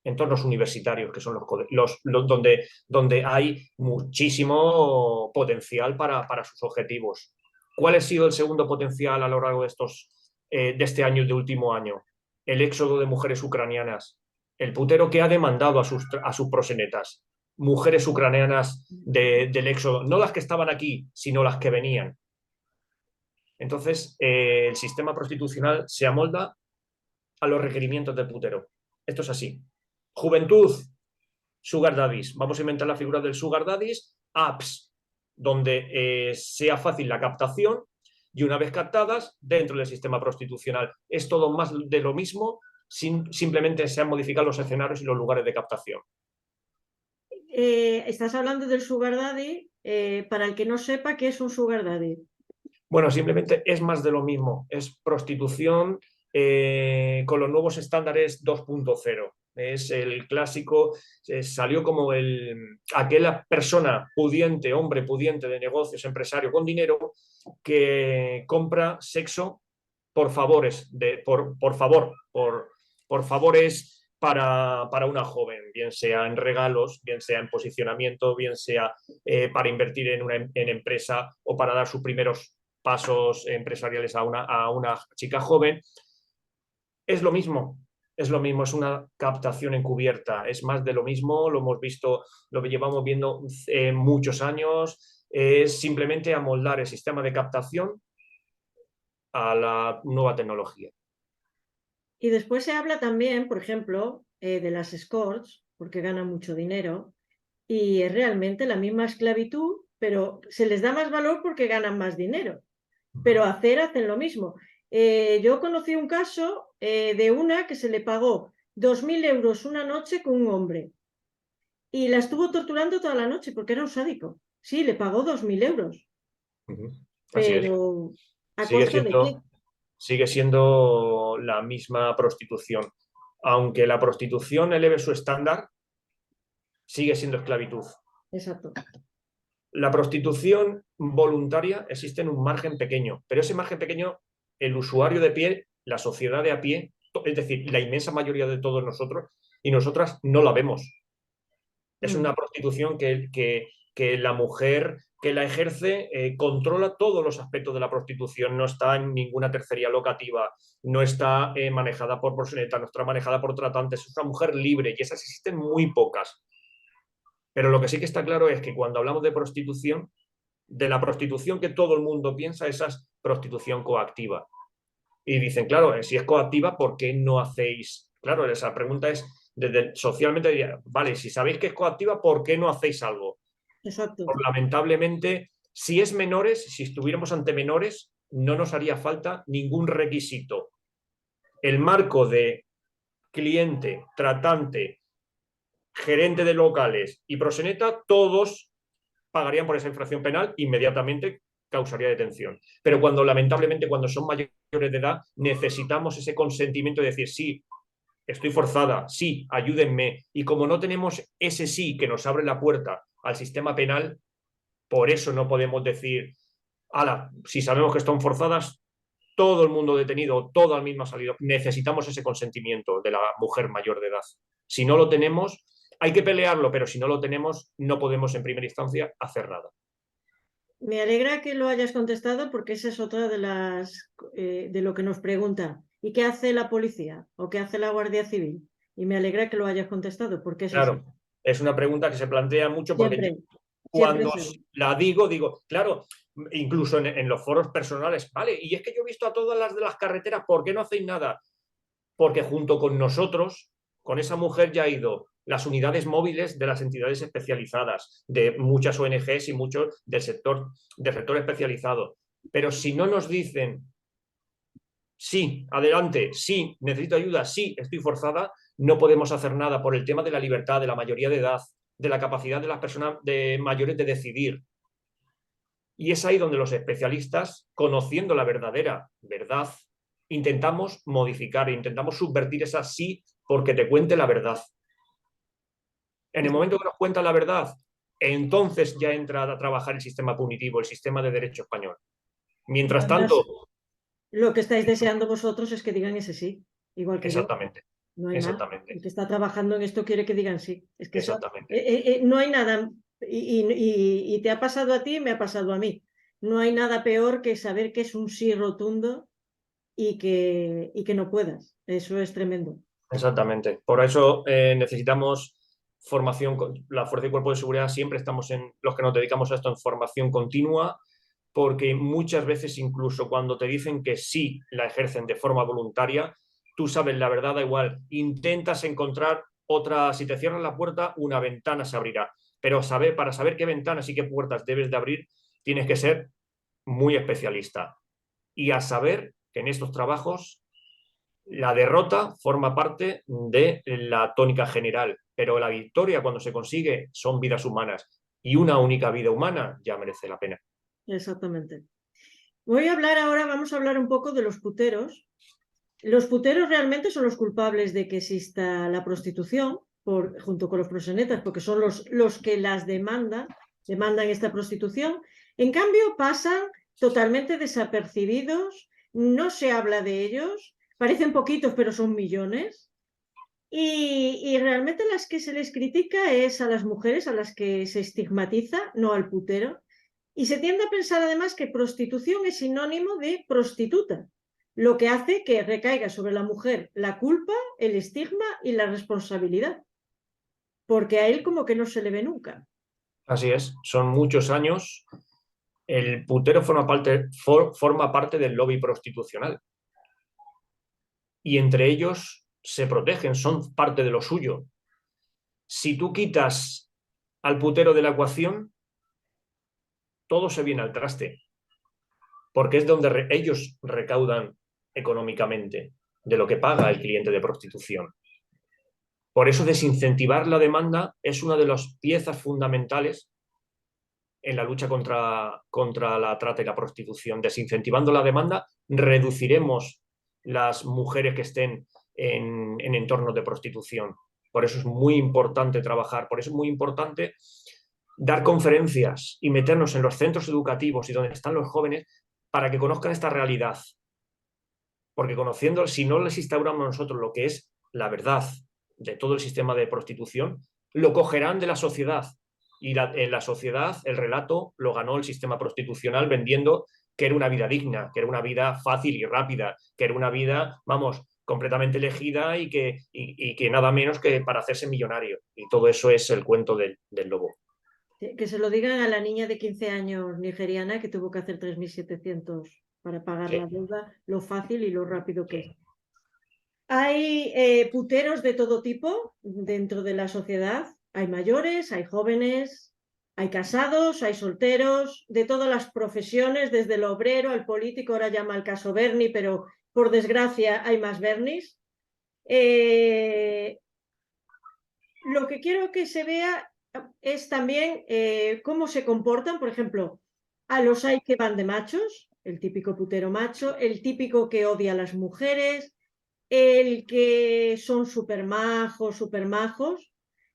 Entornos universitarios, que son donde hay muchísimo potencial para sus objetivos. ¿Cuál ha sido el segundo potencial a lo largo de este año y de último año? El éxodo de mujeres ucranianas. El putero que ha demandado a sus proxenetas. Mujeres ucranianas del éxodo, no las que estaban aquí, sino las que venían. Entonces, el sistema prostitucional se amolda a los requerimientos del putero. Esto es así. Juventud, Sugar Daddies. Vamos a inventar la figura del Sugar Daddies, apps, donde sea fácil la captación y una vez captadas, dentro del sistema prostitucional. Es todo más de lo mismo, simplemente se han modificado los escenarios y los lugares de captación. Estás hablando del Sugar Daddy, para el que no sepa qué es un Sugar Daddy. Bueno, simplemente es más de lo mismo. Es prostitución con los nuevos estándares 2.0. Es el clásico, salió como aquella persona pudiente, hombre pudiente de negocios, empresario con dinero, que compra sexo por favores, por favores para una joven, bien sea en regalos, bien sea en posicionamiento, bien sea para invertir en empresa o para dar sus primeros pasos empresariales a una chica joven. Es lo mismo, es lo mismo, es una captación encubierta, es más de lo mismo, lo hemos visto, lo que llevamos viendo muchos años, es simplemente amoldar el sistema de captación a la nueva tecnología. Y después se habla también, por ejemplo, de las escorts, porque ganan mucho dinero, y es realmente la misma esclavitud, pero se les da más valor porque ganan más dinero. Pero hacen lo mismo. Yo conocí un caso de una que se le pagó 2.000 euros una noche con un hombre y la estuvo torturando toda la noche porque era un sádico. Sí, le pagó 2.000 euros, Así es. pero ¿a Sigue costa de qué? siendo, sigue siendo la misma prostitución. aunque la prostitución eleve su estándar, sigue siendo esclavitud. Exacto. La prostitución voluntaria existe en un margen pequeño, pero ese margen pequeño, el usuario de pie, la sociedad de a pie, es decir, la inmensa mayoría de todos nosotros y nosotras no la vemos. Es una prostitución que la mujer que la ejerce controla todos los aspectos de la prostitución, no está en ninguna tercería locativa, no está manejada por proxeneta, no está manejada por tratantes, es una mujer libre y esas existen muy pocas. Pero lo que sí que está claro es que cuando hablamos de prostitución, de la prostitución que todo el mundo piensa, esa es prostitución coactiva. Y dicen, claro, si es coactiva, ¿por qué no hacéis? Claro, esa pregunta es, desde, socialmente diría, vale, si sabéis que es coactiva, ¿por qué no hacéis algo? Exacto. Pues, lamentablemente, si es menores, si estuviéramos ante menores, no nos haría falta ningún requisito. El marco de cliente, tratante, gerente de locales y proxeneta, todos pagarían por esa infracción penal, inmediatamente causaría detención. Pero cuando, lamentablemente, cuando son mayores de edad, necesitamos ese consentimiento de decir, sí, estoy forzada, sí, ayúdenme. Y como no tenemos ese sí que nos abre la puerta al sistema penal, por eso no podemos decir, ala, si sabemos que están forzadas, todo el mundo detenido, toda la misma salida. Necesitamos ese consentimiento de la mujer mayor de edad. Si no lo tenemos, hay que pelearlo, pero si no lo tenemos, no podemos en primera instancia hacer nada. Me alegra que lo hayas contestado porque esa es otra de las de lo que nos preguntan. ¿Y qué hace la policía? ¿O qué hace la Guardia Civil? Y me alegra que lo hayas contestado porque es así. Claro, es una pregunta que se plantea mucho porque yo, Siempre, siempre cuando es así. la digo, claro, incluso en los foros personales, vale, y es que yo he visto a todas las de las carreteras, ¿por qué no hacéis nada? Porque junto con nosotros, con esa mujer ya ha ido las unidades móviles de las entidades especializadas, de muchas ONGs y muchos del sector especializado. Pero si no nos dicen, sí, adelante, sí, necesito ayuda, sí, estoy forzada, no podemos hacer nada por el tema de la libertad, de la mayoría de edad, de la capacidad de las personas mayores de decidir. Y es ahí donde los especialistas, conociendo la verdadera verdad, intentamos modificar, intentamos subvertir esa sí porque te cuente la verdad. En el momento que nos cuenta la verdad, entonces ya entra a trabajar el sistema punitivo, el sistema de derecho español. Mientras Además, tanto, lo que estáis deseando vosotros es que digan ese sí, igual que yo. exactamente, No hay más. exactamente, El que está trabajando en esto quiere que digan sí. Es que eso, exactamente. no hay nada. Y te ha pasado a ti y me ha pasado a mí. No hay nada peor que saber que es un sí rotundo y que no puedas. Eso es tremendo. Exactamente. Por eso necesitamos formación. La Fuerza y Cuerpo de Seguridad siempre estamos en los que nos dedicamos a esto en formación continua, porque muchas veces incluso cuando te dicen que sí la ejercen de forma voluntaria, tú sabes la verdad, da igual. Intentas encontrar otra, si te cierran la puerta, una ventana se abrirá. Pero para saber qué ventanas y qué puertas debes de abrir, tienes que ser muy especialista. Y a saber que en estos trabajos la derrota forma parte de la tónica general, pero la victoria cuando se consigue son vidas humanas y una única vida humana ya merece la pena. Exactamente. Vamos a hablar un poco de los puteros. Los puteros realmente son los culpables de que exista la prostitución, junto con los proxenetas, porque son los que las demandan esta prostitución. En cambio, pasan totalmente desapercibidos, no se habla de ellos, parecen poquitos, pero son millones. Y realmente las que se les critica es a las mujeres, a las que se estigmatiza, no al putero. Y se tiende a pensar además que prostitución es sinónimo de prostituta, lo que hace que recaiga sobre la mujer la culpa, el estigma y la responsabilidad, porque a él como que no se le ve nunca. Así es, son muchos años. El putero forma parte del lobby prostitucional y entre ellos se protegen, son parte de lo suyo. Si tú quitas al putero de la ecuación, todo se viene al traste, porque es donde ellos recaudan económicamente de lo que paga el cliente de prostitución. Por eso desincentivar la demanda es una de las piezas fundamentales en la lucha contra la trata y la prostitución. Desincentivando la demanda, reduciremos las mujeres que estén en entornos de prostitución. Por eso es muy importante trabajar, por eso es muy importante dar conferencias y meternos en los centros educativos y donde están los jóvenes para que conozcan esta realidad. Porque conociendo, si no les instauramos nosotros lo que es la verdad de todo el sistema de prostitución, lo cogerán de la sociedad. Y en la sociedad el relato lo ganó el sistema prostitucional vendiendo que era una vida digna, que era una vida fácil y rápida, que era una vida, vamos, completamente elegida y que nada menos que para hacerse millonario. Y todo eso es el cuento del lobo. Que se lo digan a la niña de 15 años nigeriana que tuvo que hacer 3.700 para pagar la deuda, lo fácil y lo rápido que es. Hay puteros de todo tipo dentro de la sociedad. Hay mayores, hay jóvenes, hay casados, hay solteros, de todas las profesiones, desde el obrero al político. Ahora llama el caso Bernie, pero por desgracia hay más Bernies. Lo que quiero que se vea es también cómo se comportan. Por ejemplo, a los hay que van de machos, el típico putero macho, el típico que odia a las mujeres, el que son súper majos,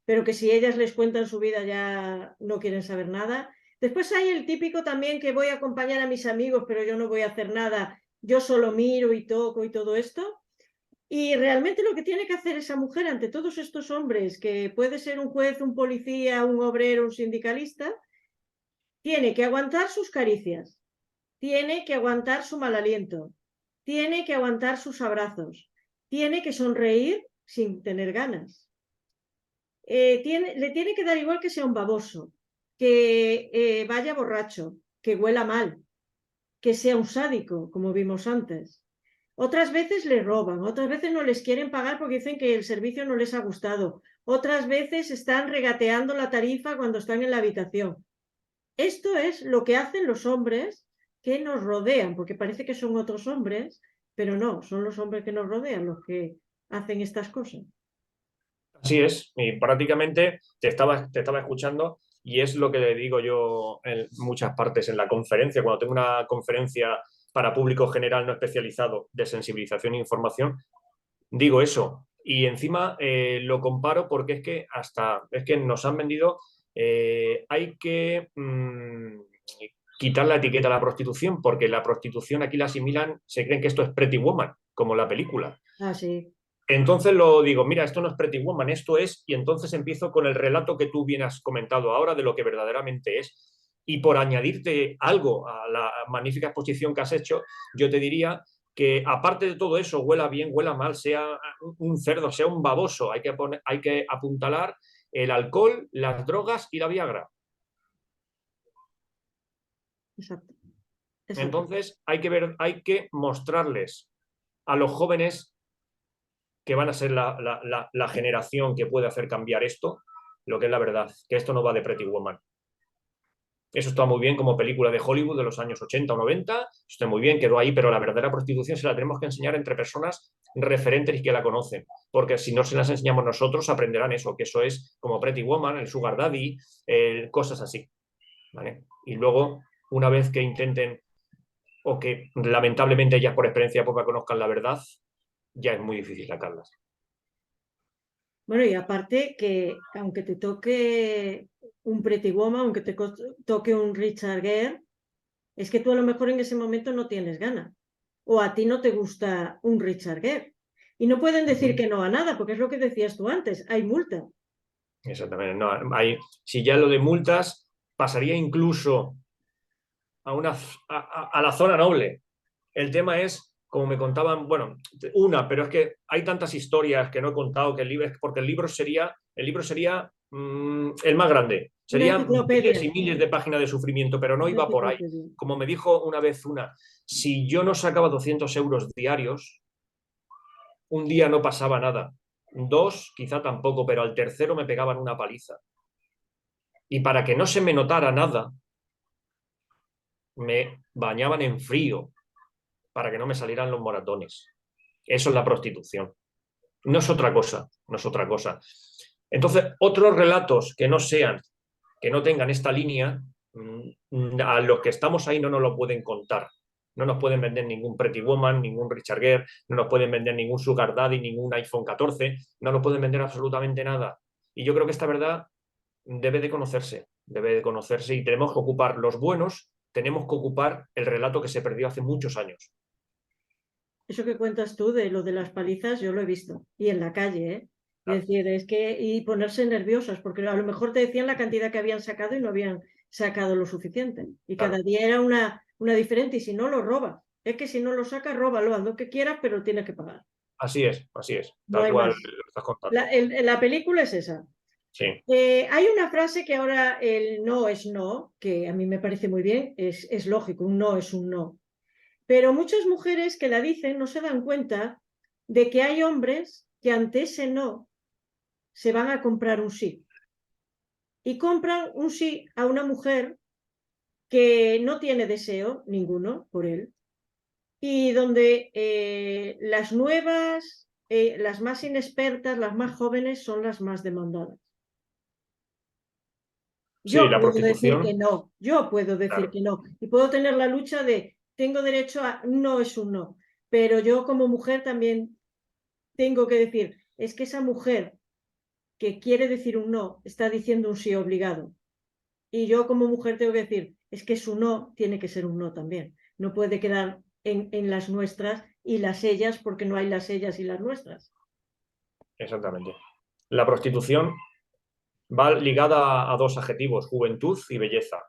pero que si ellas les cuentan su vida ya no quieren saber nada. Después hay el típico también que voy a acompañar a mis amigos, pero yo no voy a hacer nada, yo solo miro y toco y todo esto. Y realmente lo que tiene que hacer esa mujer ante todos estos hombres, que puede ser un juez, un policía, un obrero, un sindicalista, tiene que aguantar sus caricias, tiene que aguantar su mal aliento, tiene que aguantar sus abrazos, tiene que sonreír sin tener ganas. Le tiene que dar igual que sea un baboso, que vaya borracho, que huela mal, que sea un sádico, como vimos antes. Otras veces les roban, otras veces no les quieren pagar porque dicen que el servicio no les ha gustado. Otras veces están regateando la tarifa cuando están en la habitación. Esto es lo que hacen los hombres que nos rodean, porque parece que son otros hombres, pero no, son los hombres que nos rodean los que hacen estas cosas. Así es, y prácticamente te estaba escuchando y es lo que le digo yo en muchas partes en la conferencia, cuando tengo una conferencia para público general no especializado de sensibilización e información, digo eso. Y encima lo comparo porque es que nos han vendido, hay que quitar la etiqueta a la prostitución, porque la prostitución aquí la asimilan, se creen que esto es Pretty Woman, como la película. Ah, sí. Entonces lo digo, mira, esto no es Pretty Woman, esto es, y entonces empiezo con el relato que tú bien has comentado ahora de lo que verdaderamente es. Y por añadirte algo a la magnífica exposición que has hecho, yo te diría que aparte de todo eso, huela bien, huela mal, sea un cerdo, sea un baboso, hay que apuntalar el alcohol, las drogas y la Viagra. Exacto. Entonces hay que mostrarles a los jóvenes que van a ser la generación que puede hacer cambiar esto, lo que es la verdad, que esto no va de Pretty Woman. Eso está muy bien como película de Hollywood de los años 80 o 90, está muy bien, quedó ahí, pero la verdadera prostitución se la tenemos que enseñar entre personas referentes y que la conocen, porque si no se las enseñamos nosotros aprenderán eso, que eso es como Pretty Woman, el Sugar Daddy, cosas así, ¿vale? Y luego, una vez que intenten o que lamentablemente ellas por experiencia poca conozcan la verdad, ya es muy difícil sacarlas. Bueno, y aparte que aunque te toque un Pretty Woman, aunque te toque un Richard Gere, es que tú a lo mejor en ese momento no tienes ganas. O a ti no te gusta un Richard Gere. Y no pueden decir que no a nada, porque es lo que decías tú antes, hay multa. Exactamente. No, si ya lo de multas pasaría incluso a la zona noble. El tema es, como me contaban, bueno, pero es que hay tantas historias que no he contado que porque el libro sería el más grande. Una Serían enciclopedia. miles y miles de páginas de sufrimiento, pero no Una iba por ahí. enciclopedia. Como me dijo una vez si yo no sacaba 200 euros diarios, un día no pasaba nada. Dos, quizá tampoco, pero al tercero me pegaban una paliza. Y para que no se me notara nada, me bañaban en frío para que no me salieran los moratones. Eso es la prostitución. No es otra cosa, no es otra cosa. Entonces, otros relatos que no tengan esta línea, a los que estamos ahí no nos lo pueden contar. No nos pueden vender ningún Pretty Woman, ningún Richard Gere, no nos pueden vender ningún Sugar Daddy, ningún iPhone 14, no nos pueden vender absolutamente nada. Y yo creo que esta verdad debe de conocerse y tenemos que ocupar los buenos, tenemos que ocupar el relato que se perdió hace muchos años. Eso que cuentas tú de lo de las palizas, yo lo he visto. Y en la calle, ¿eh? Es Claro. decir, es que, y ponerse nerviosas, porque a lo mejor te decían la cantidad que habían sacado y no habían sacado lo suficiente. Y cada Claro. día era una diferente, y si no, lo robas. Es que si no lo sacas, róbalo, haz lo que quieras, pero tienes que pagar. Así es, No tal hay cual más. lo estás contando. La película es esa. Sí, Hay una frase que ahora el no es no, que a mí me parece muy bien, es lógico, un no es un no. Pero muchas mujeres que la dicen no se dan cuenta de que hay hombres que ante ese no se van a comprar un sí. Y compran un sí a una mujer que no tiene deseo ninguno por él. Y donde las nuevas, las más inexpertas, las más jóvenes son las más demandadas. sí, Yo la puedo decir que prostitución, no, yo puedo decir claro, que no. Y puedo tener la lucha de tengo derecho a no es un no. Pero yo como mujer también tengo que decir, es que esa mujer que quiere decir un no está diciendo un sí obligado. Y yo como mujer tengo que decir, es que su no tiene que ser un no también. No puede quedar en las nuestras y las ellas porque no hay las ellas y las nuestras. exactamente. La prostitución va ligada a dos adjetivos, juventud y belleza.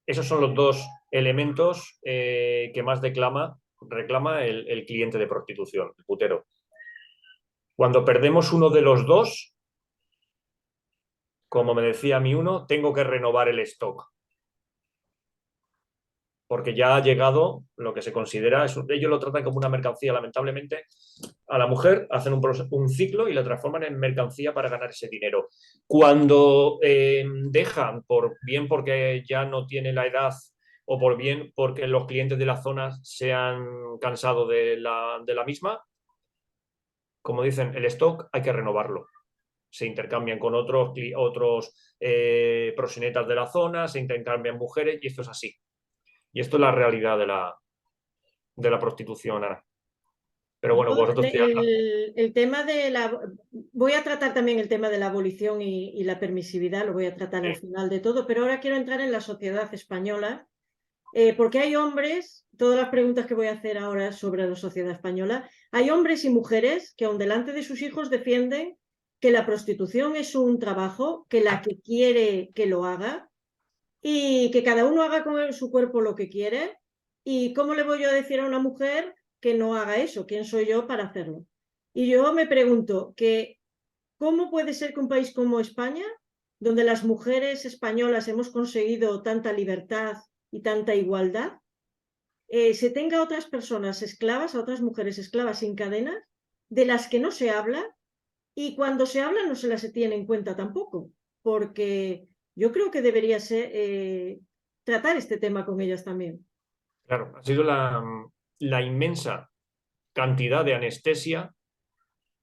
Esos son los dos elementos que más reclama el cliente de prostitución, el putero. Cuando perdemos uno de los dos, como me decía mi uno, tengo que renovar el stock, porque ya ha llegado lo que se considera, ellos lo tratan como una mercancía, lamentablemente, a la mujer, hacen un ciclo y la transforman en mercancía para ganar ese dinero. Cuando dejan, por bien porque ya no tiene la edad o por bien porque los clientes de la zona se han cansado de la misma, como dicen, el stock hay que renovarlo. Se intercambian con otros proxenetas de la zona, se intercambian mujeres y esto es así. Y esto es la realidad de la prostitución, Ana. Pero Yo, bueno, vosotros ya... el tema de la... Voy a tratar también el tema de la abolición y la permisividad, lo voy a tratar al final de todo, pero ahora quiero entrar en la sociedad española, porque hay hombres, todas las preguntas que voy a hacer ahora sobre la sociedad española, hay hombres y mujeres que aun delante de sus hijos defienden que la prostitución es un trabajo, que la que quiere que lo haga y que cada uno haga con su cuerpo lo que quiere. ¿Y cómo le voy yo a decir a una mujer que no haga eso? ¿Quién soy yo para hacerlo? Y yo me pregunto que ¿cómo puede ser que un país como España, donde las mujeres españolas hemos conseguido tanta libertad y tanta igualdad, se tenga a otras personas esclavas, a otras mujeres esclavas sin cadenas, de las que no se habla y cuando se habla no se las tiene en cuenta tampoco, porque yo creo que debería ser tratar este tema con ellas también. Claro, ha sido la inmensa cantidad de anestesia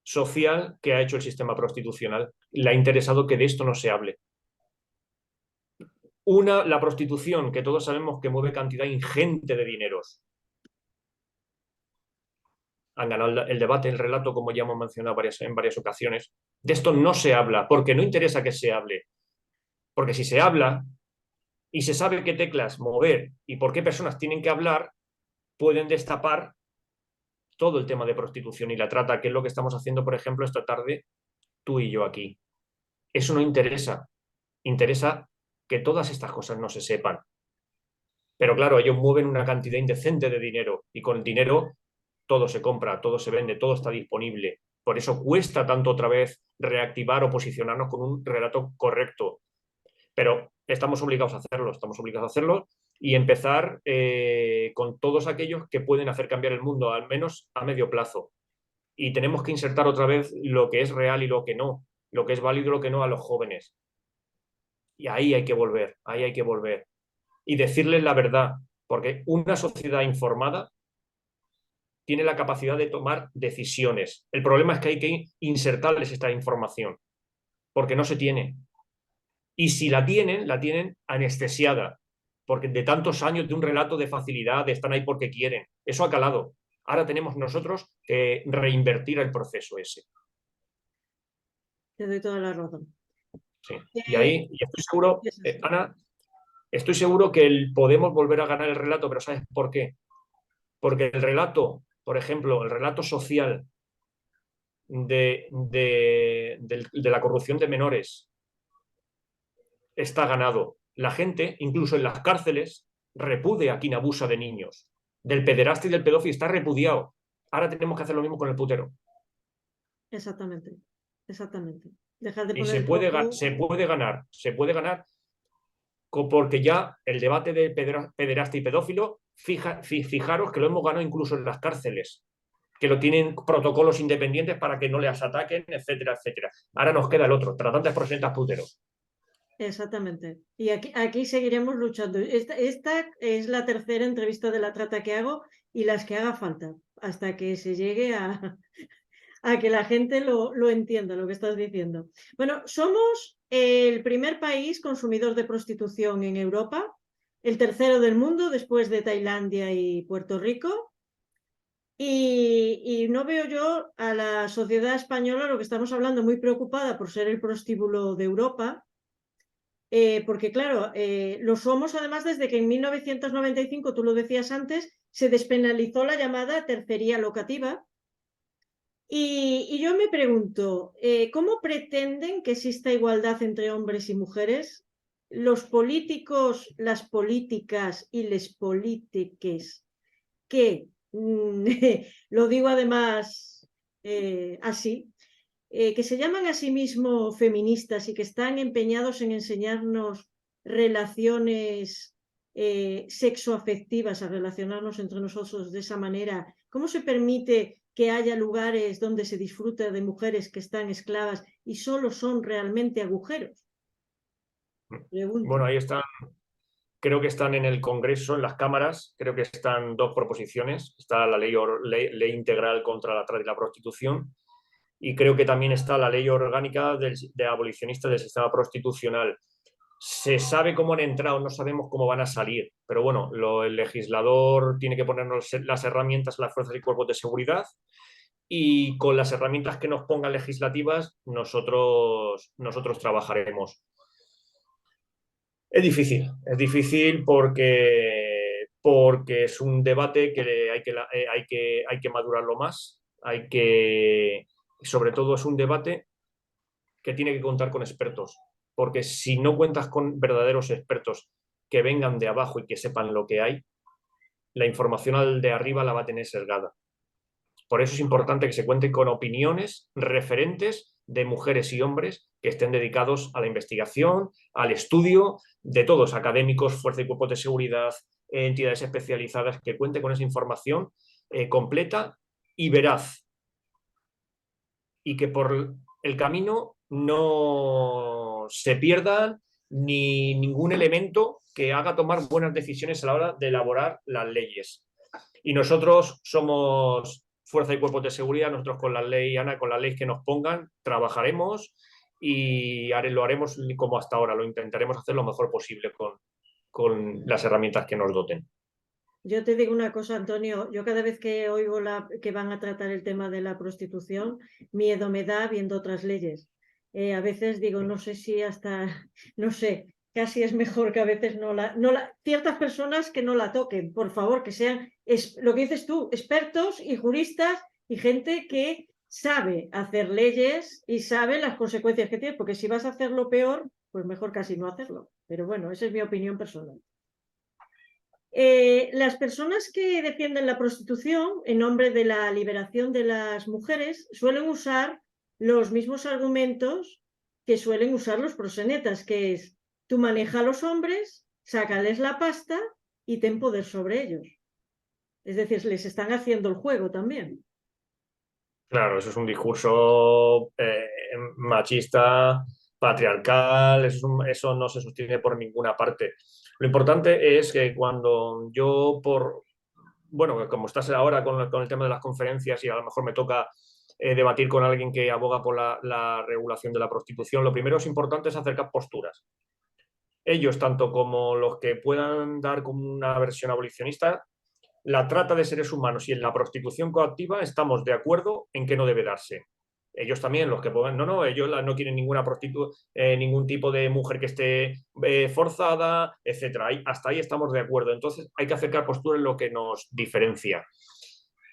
social que ha hecho el sistema prostitucional. Le ha interesado que de esto no se hable. Una, la prostitución, que todos sabemos que mueve cantidad ingente de dineros. Han ganado el debate, el relato, como ya hemos mencionado en varias ocasiones. De esto no se habla, porque no interesa que se hable. Porque si se habla y se sabe qué teclas mover y por qué personas tienen que hablar, pueden destapar todo el tema de prostitución y la trata, que es lo que estamos haciendo, por ejemplo, esta tarde tú y yo aquí. Eso no interesa. Interesa que todas estas cosas no se sepan. Pero claro, ellos mueven una cantidad indecente de dinero y con el dinero todo se compra, todo se vende, todo está disponible. Por eso cuesta tanto otra vez reactivar o posicionarnos con un relato correcto. Pero estamos obligados a hacerlo y empezar con todos aquellos que pueden hacer cambiar el mundo, al menos a medio plazo. Y tenemos que insertar otra vez lo que es real y lo que no, lo que es válido y lo que no a los jóvenes. Y ahí hay que volver, ahí hay que volver. Y decirles la verdad, porque una sociedad informada tiene la capacidad de tomar decisiones. El problema es que hay que insertarles esta información, porque no se tiene. Y si la tienen anestesiada, porque de tantos años de un relato de facilidad, de están ahí porque quieren, eso ha calado. Ahora tenemos nosotros que reinvertir el proceso ese. Te doy toda la razón. Sí. Y ahí y estoy seguro, Es esto. Ana, estoy seguro que podemos volver a ganar el relato, pero ¿sabes por qué? Porque el relato, por ejemplo, el relato social de la corrupción de menores está ganado. La gente, incluso en las cárceles, repudia a quien abusa de niños. Del pederasta y del pedófilo está repudiado. Ahora tenemos que hacer lo mismo con el putero. Exactamente, exactamente. Dejar de Y poner foco. se puede ganar porque ya el debate de pederasta y pedófilo, fijaros que lo hemos ganado incluso en las cárceles, que lo tienen protocolos independientes para que no les ataquen, etcétera, etcétera. Ahora nos queda el otro, tratantes, proxenetas, puteros. Exactamente. Y aquí seguiremos luchando. Esta es la tercera entrevista de la trata que hago y las que haga falta, hasta que se llegue a que la gente lo entienda, lo que estás diciendo. Bueno, somos el primer país consumidor de prostitución en Europa, el tercero del mundo después de Tailandia y Puerto Rico. Y no veo yo a la sociedad española, lo que estamos hablando, muy preocupada por ser el prostíbulo de Europa. Porque claro, lo somos además desde que en 1995, tú lo decías antes, se despenalizó la llamada tercería locativa. Y yo me pregunto, ¿cómo pretenden que exista igualdad entre hombres y mujeres? Los políticos, las políticas y les polítiques que, lo digo además así, que se llaman a sí mismos feministas y que están empeñados en enseñarnos relaciones sexoafectivas, a relacionarnos entre nosotros de esa manera. ¿Cómo se permite que haya lugares donde se disfruta de mujeres que están esclavas y solo son realmente agujeros? Pregunto. Bueno, ahí están, creo que están en el Congreso, en las cámaras, creo que están dos proposiciones. Está la ley integral contra la trata y la prostitución y creo que también está la ley orgánica de abolicionista del sistema prostitucional. Se sabe cómo han entrado, no sabemos cómo van a salir, pero bueno, el legislador tiene que ponernos las herramientas a las fuerzas y cuerpos de seguridad y con las herramientas que nos pongan legislativas nosotros trabajaremos. Es difícil porque es un debate que hay que madurarlo más, sobre todo es un debate que tiene que contar con expertos, porque si no cuentas con verdaderos expertos que vengan de abajo y que sepan lo que hay, la información al de arriba la va a tener sesgada. Por eso es importante que se cuente con opiniones referentes de mujeres y hombres que estén dedicados a la investigación, al estudio, de todos, académicos, fuerza y cuerpos de seguridad, entidades especializadas, que cuente con esa información completa y veraz. Y que por el camino no se pierda ni ningún elemento que haga tomar buenas decisiones a la hora de elaborar las leyes. Y nosotros somos fuerza y cuerpos de seguridad, nosotros con la ley, Ana, con la ley que nos pongan, trabajaremos y lo haremos como hasta ahora, lo intentaremos hacer lo mejor posible con las herramientas que nos doten. Yo te digo una cosa, Antonio, yo cada vez que oigo que van a tratar el tema de la prostitución, miedo me da viendo otras leyes. A veces digo, no sé si hasta, no sé, casi es mejor que a veces ciertas personas que no la toquen, por favor, que sean, lo que dices tú, expertos y juristas y gente que sabe hacer leyes y sabe las consecuencias que tiene, porque si vas a hacerlo peor, pues mejor casi no hacerlo. Pero bueno, esa es mi opinión personal. Las personas que defienden la prostitución en nombre de la liberación de las mujeres suelen usar los mismos argumentos que suelen usar los proxenetas, que es tú maneja a los hombres, sácales la pasta y ten poder sobre ellos. Es decir, les están haciendo el juego también. Claro, eso es un discurso machista, patriarcal, eso no se sostiene por ninguna parte. Lo importante es que cuando bueno, como estás ahora con el tema de las conferencias y a lo mejor me toca debatir con alguien que aboga por la regulación de la prostitución, lo primero es importante es acercar posturas. ellos, tanto como los que puedan dar como una versión abolicionista, la trata de seres humanos y en la prostitución coactiva estamos de acuerdo en que no debe darse. Ellos también, los que pongan, no, ellos no quieren ninguna ningún tipo de mujer que esté forzada, etcétera. Hasta ahí estamos de acuerdo. Entonces hay que acercar posturas en lo que nos diferencia.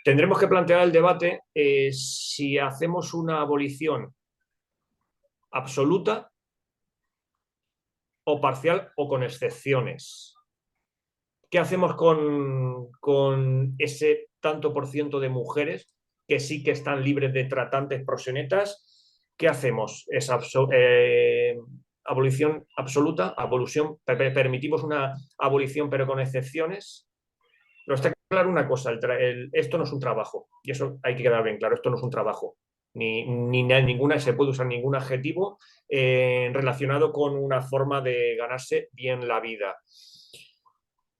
Tendremos que plantear el debate si hacemos una abolición absoluta o parcial o con excepciones. ¿Qué hacemos con ese tanto por ciento de mujeres que sí que están libres de tratantes proxenetas? ¿Qué hacemos? ¿Es abolición absoluta? ¿Permitimos una abolición pero con excepciones? Pero está claro una cosa, esto no es un trabajo, y eso hay que quedar bien claro, esto no es un trabajo. Ninguna, se puede usar ningún adjetivo relacionado con una forma de ganarse bien la vida.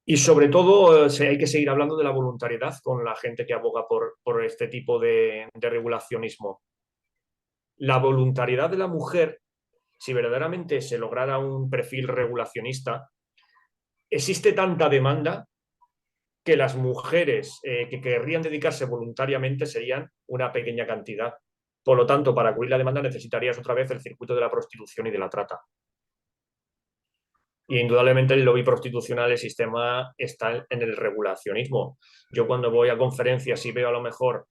Y sobre todo hay que seguir hablando de la voluntariedad con la gente que aboga por este tipo de regulacionismo. La voluntariedad de la mujer, si verdaderamente se lograra un perfil regulacionista, existe tanta demanda que las mujeres que querrían dedicarse voluntariamente serían una pequeña cantidad. Por lo tanto, para cubrir la demanda necesitarías otra vez el circuito de la prostitución y de la trata. Y indudablemente el lobby prostitucional, el sistema está en el regulacionismo. Yo cuando voy a conferencias y veo a lo mejor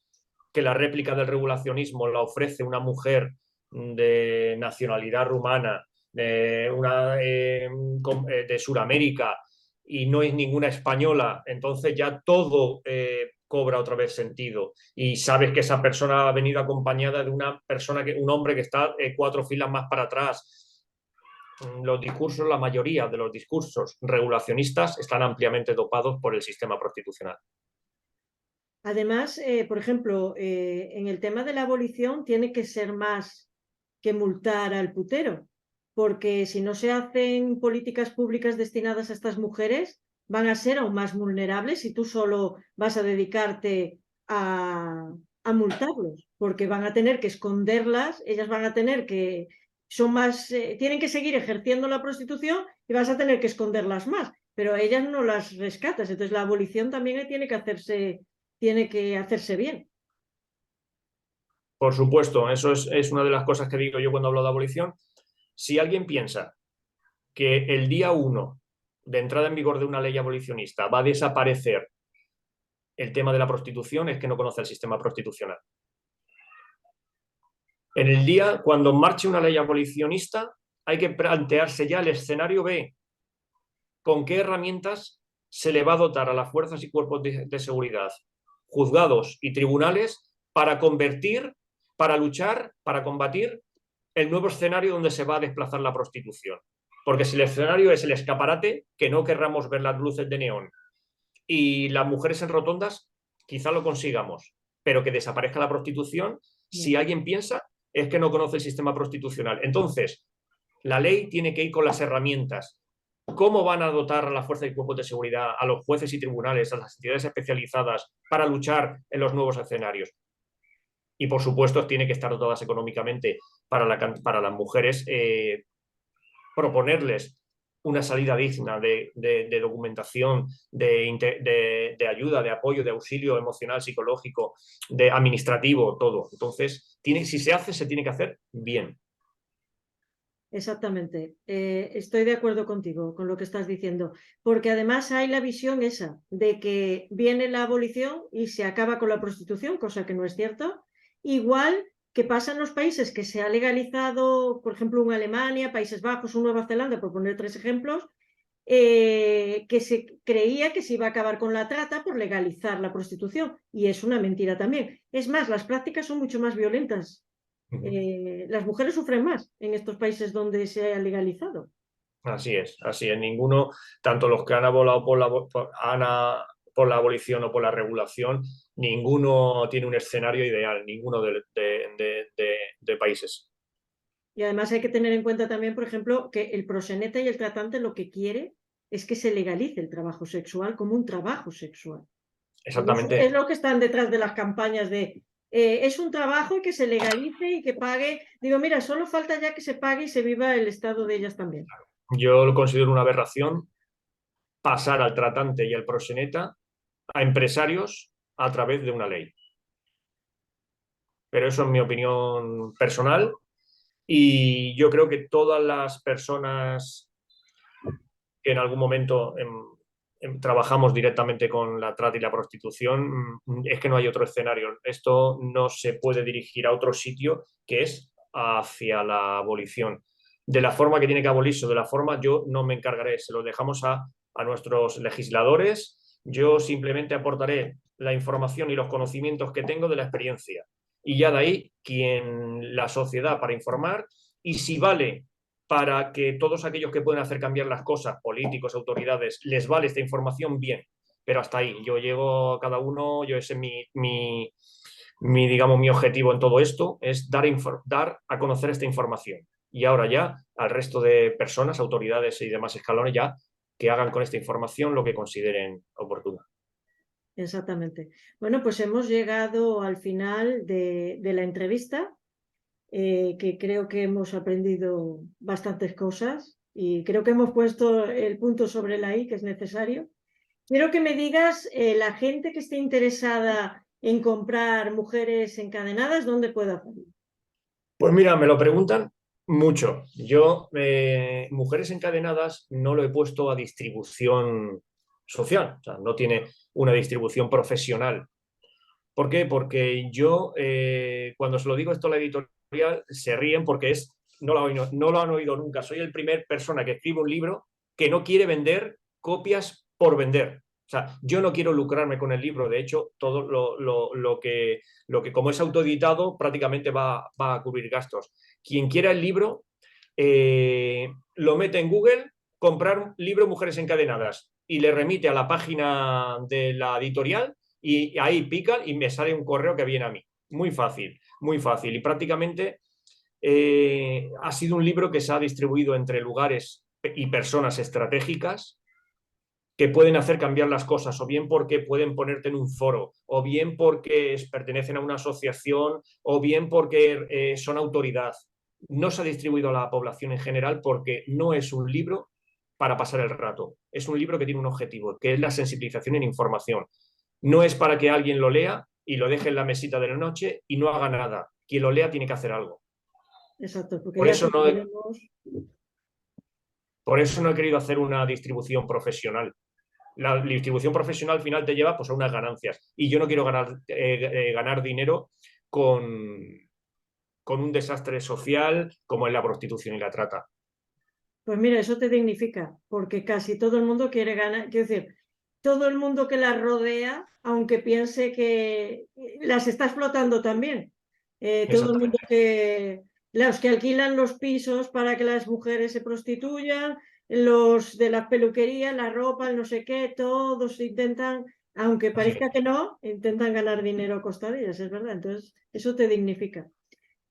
que la réplica del regulacionismo la ofrece una mujer de nacionalidad rumana, de Sudamérica, y no es ninguna española, entonces ya todo cobra otra vez sentido. Y sabes que esa persona ha venido acompañada de una persona, un hombre que está 4 filas más para atrás. Los discursos, la mayoría de los discursos regulacionistas están ampliamente dopados por el sistema prostitucional. Además, por ejemplo, en el tema de la abolición tiene que ser más que multar al putero, porque si no se hacen políticas públicas destinadas a estas mujeres, van a ser aún más vulnerables y tú solo vas a dedicarte a multarlos, porque van a tener que esconderlas, ellas van a tener que, son más, tienen que seguir ejerciendo la prostitución y vas a tener que esconderlas más, pero ellas no las rescatas. Entonces la abolición también tiene que hacerse bien. Por supuesto, eso es una de las cosas que digo yo cuando hablo de abolición. Si alguien piensa que el día 1 de entrada en vigor de una ley abolicionista va a desaparecer el tema de la prostitución, es que no conoce el sistema prostitucional. En el día, cuando marche una ley abolicionista, hay que plantearse ya el escenario B. ¿Con qué herramientas se le va a dotar a las fuerzas y cuerpos de seguridad, juzgados y tribunales para convertir, para luchar, para combatir el nuevo escenario donde se va a desplazar la prostitución? Porque si el escenario es el escaparate, que no querramos ver las luces de neón, y las mujeres en rotondas, quizá lo consigamos, pero que desaparezca la prostitución, si alguien piensa, es que no conoce el sistema prostitucional. Entonces, la ley tiene que ir con las herramientas. ¿Cómo van a dotar a las fuerzas y cuerpos de seguridad, a los jueces y tribunales, a las entidades especializadas para luchar en los nuevos escenarios? Y, por supuesto, tiene que estar dotadas económicamente para las mujeres, proponerles una salida digna de documentación, de ayuda, de apoyo, de auxilio emocional, psicológico, de administrativo, todo. Entonces, si se hace, se tiene que hacer bien. Exactamente. Estoy de acuerdo contigo con lo que estás diciendo, porque además hay la visión esa de que viene la abolición y se acaba con la prostitución, cosa que no es cierto. Igual que pasa en los países que se ha legalizado, por ejemplo, en Alemania, Países Bajos o Nueva Zelanda, por poner 3 ejemplos, que se creía que se iba a acabar con la trata por legalizar la prostitución, y es una mentira también. Es más, las prácticas son mucho más violentas. Las mujeres sufren más en estos países donde se ha legalizado. Así es. Ninguno, tanto los que han abolado por la abolición o por la regulación, ninguno tiene un escenario ideal, ninguno de países. Y además hay que tener en cuenta también, por ejemplo, que el proxeneta y el tratante lo que quiere es que se legalice el trabajo sexual como un trabajo sexual. Exactamente. Es lo que están detrás de las campañas de es un trabajo y que se legalice y que pague. Digo, mira, solo falta ya que se pague y se viva el estado de ellas también. Yo lo considero una aberración pasar al tratante y al proxeneta a empresarios a través de una ley. Pero eso es mi opinión personal y yo creo que todas las personas que en algún momento trabajamos directamente con la trata y la prostitución, es que no hay otro escenario. Esto no se puede dirigir a otro sitio que es hacia la abolición. De la forma que tiene que abolirse, de la forma yo no me encargaré, se lo dejamos a nuestros legisladores. Yo simplemente aportaré la información y los conocimientos que tengo de la experiencia. Y ya de ahí, la sociedad para informar, y si vale para que todos aquellos que pueden hacer cambiar las cosas, políticos, autoridades, les vale esta información, bien. Pero hasta ahí, yo llego a cada uno, ese es digamos, mi objetivo en todo esto, es dar a conocer esta información. Y ahora ya al resto de personas, autoridades y demás escalones ya que hagan con esta información lo que consideren oportuno. Exactamente. Bueno, pues hemos llegado al final de la entrevista. Que creo que hemos aprendido bastantes cosas y creo que hemos puesto el punto sobre la I que es necesario. Quiero que me digas, la gente que esté interesada en comprar mujeres encadenadas, ¿dónde puede hacerlo? Pues mira, me lo preguntan mucho. Yo, mujeres encadenadas, no lo he puesto a distribución social, o sea, no tiene una distribución profesional. ¿Por qué? Porque yo, cuando se lo digo esto a la editorial, se ríen porque no lo han oído nunca. Soy el primer persona que escribe un libro que no quiere vender copias por vender. O sea, yo no quiero lucrarme con el libro. De hecho, todo lo que como es autoeditado, prácticamente va a cubrir gastos. Quien quiera el libro, lo mete en Google, comprar libro Mujeres Encadenadas y le remite a la página de la editorial y ahí pican y me sale un correo que viene a mí. Muy fácil, muy fácil. Y prácticamente ha sido un libro que se ha distribuido entre lugares y personas estratégicas que pueden hacer cambiar las cosas, o bien porque pueden ponerte en un foro, o bien porque pertenecen a una asociación, o bien porque son autoridad. No se ha distribuido a la población en general porque no es un libro para pasar el rato. Es un libro que tiene un objetivo, que es la sensibilización en información. No es para que alguien lo lea y lo deje en la mesita de la noche y no haga nada. Quien lo lea tiene que hacer algo. Exacto, porque Por ya eso todos tenemos... por eso no he querido hacer una distribución profesional. La distribución profesional al final te lleva pues, a unas ganancias. Y yo no quiero ganar dinero con un desastre social como es la prostitución y la trata. Pues mira, eso te dignifica, porque casi todo el mundo quiere ganar, quiero decir, todo el mundo que las rodea, aunque piense que las está explotando también. Todo el mundo Exactamente. los que alquilan los pisos para que las mujeres se prostituyan, los de las peluquerías, la ropa, el no sé qué, todos intentan, aunque Así parezca es. que no, intentan ganar dinero a costa de ellas, es verdad. Entonces, eso te dignifica.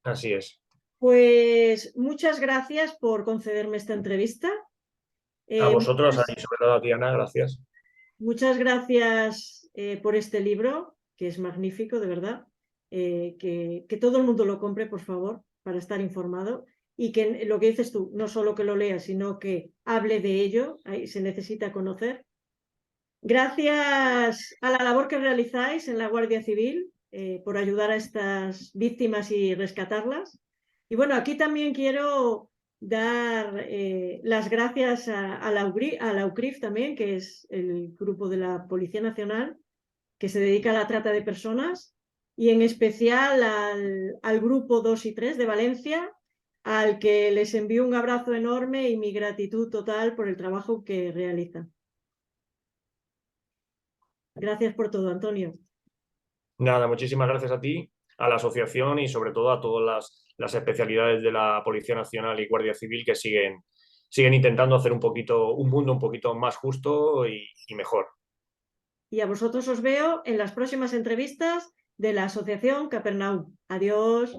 Así es. Pues muchas gracias por concederme esta entrevista. A vosotros, Muchas, y sobre todo a Diana, gracias. muchas gracias por este libro, que es magnífico, de verdad. Que todo el mundo lo compre, por favor, para estar informado. Y que lo que dices tú, no solo que lo lea, sino que hable de ello, ahí se necesita conocer. Gracias a la labor que realizáis en la Guardia Civil por ayudar a estas víctimas y rescatarlas. Y bueno, aquí también quiero dar las gracias a la UCRIF también, que es el grupo de la Policía Nacional que se dedica a la trata de personas, y en especial al grupo 2 y 3 de Valencia, al que les envío un abrazo enorme y mi gratitud total por el trabajo que realizan. Gracias por todo, Antonio. Nada, muchísimas gracias a ti, a la asociación y sobre todo a todas las especialidades de la Policía Nacional y Guardia Civil que siguen intentando hacer un mundo un poquito más justo y mejor. Y a vosotros os veo en las próximas entrevistas de la Asociación Capernaum. Adiós.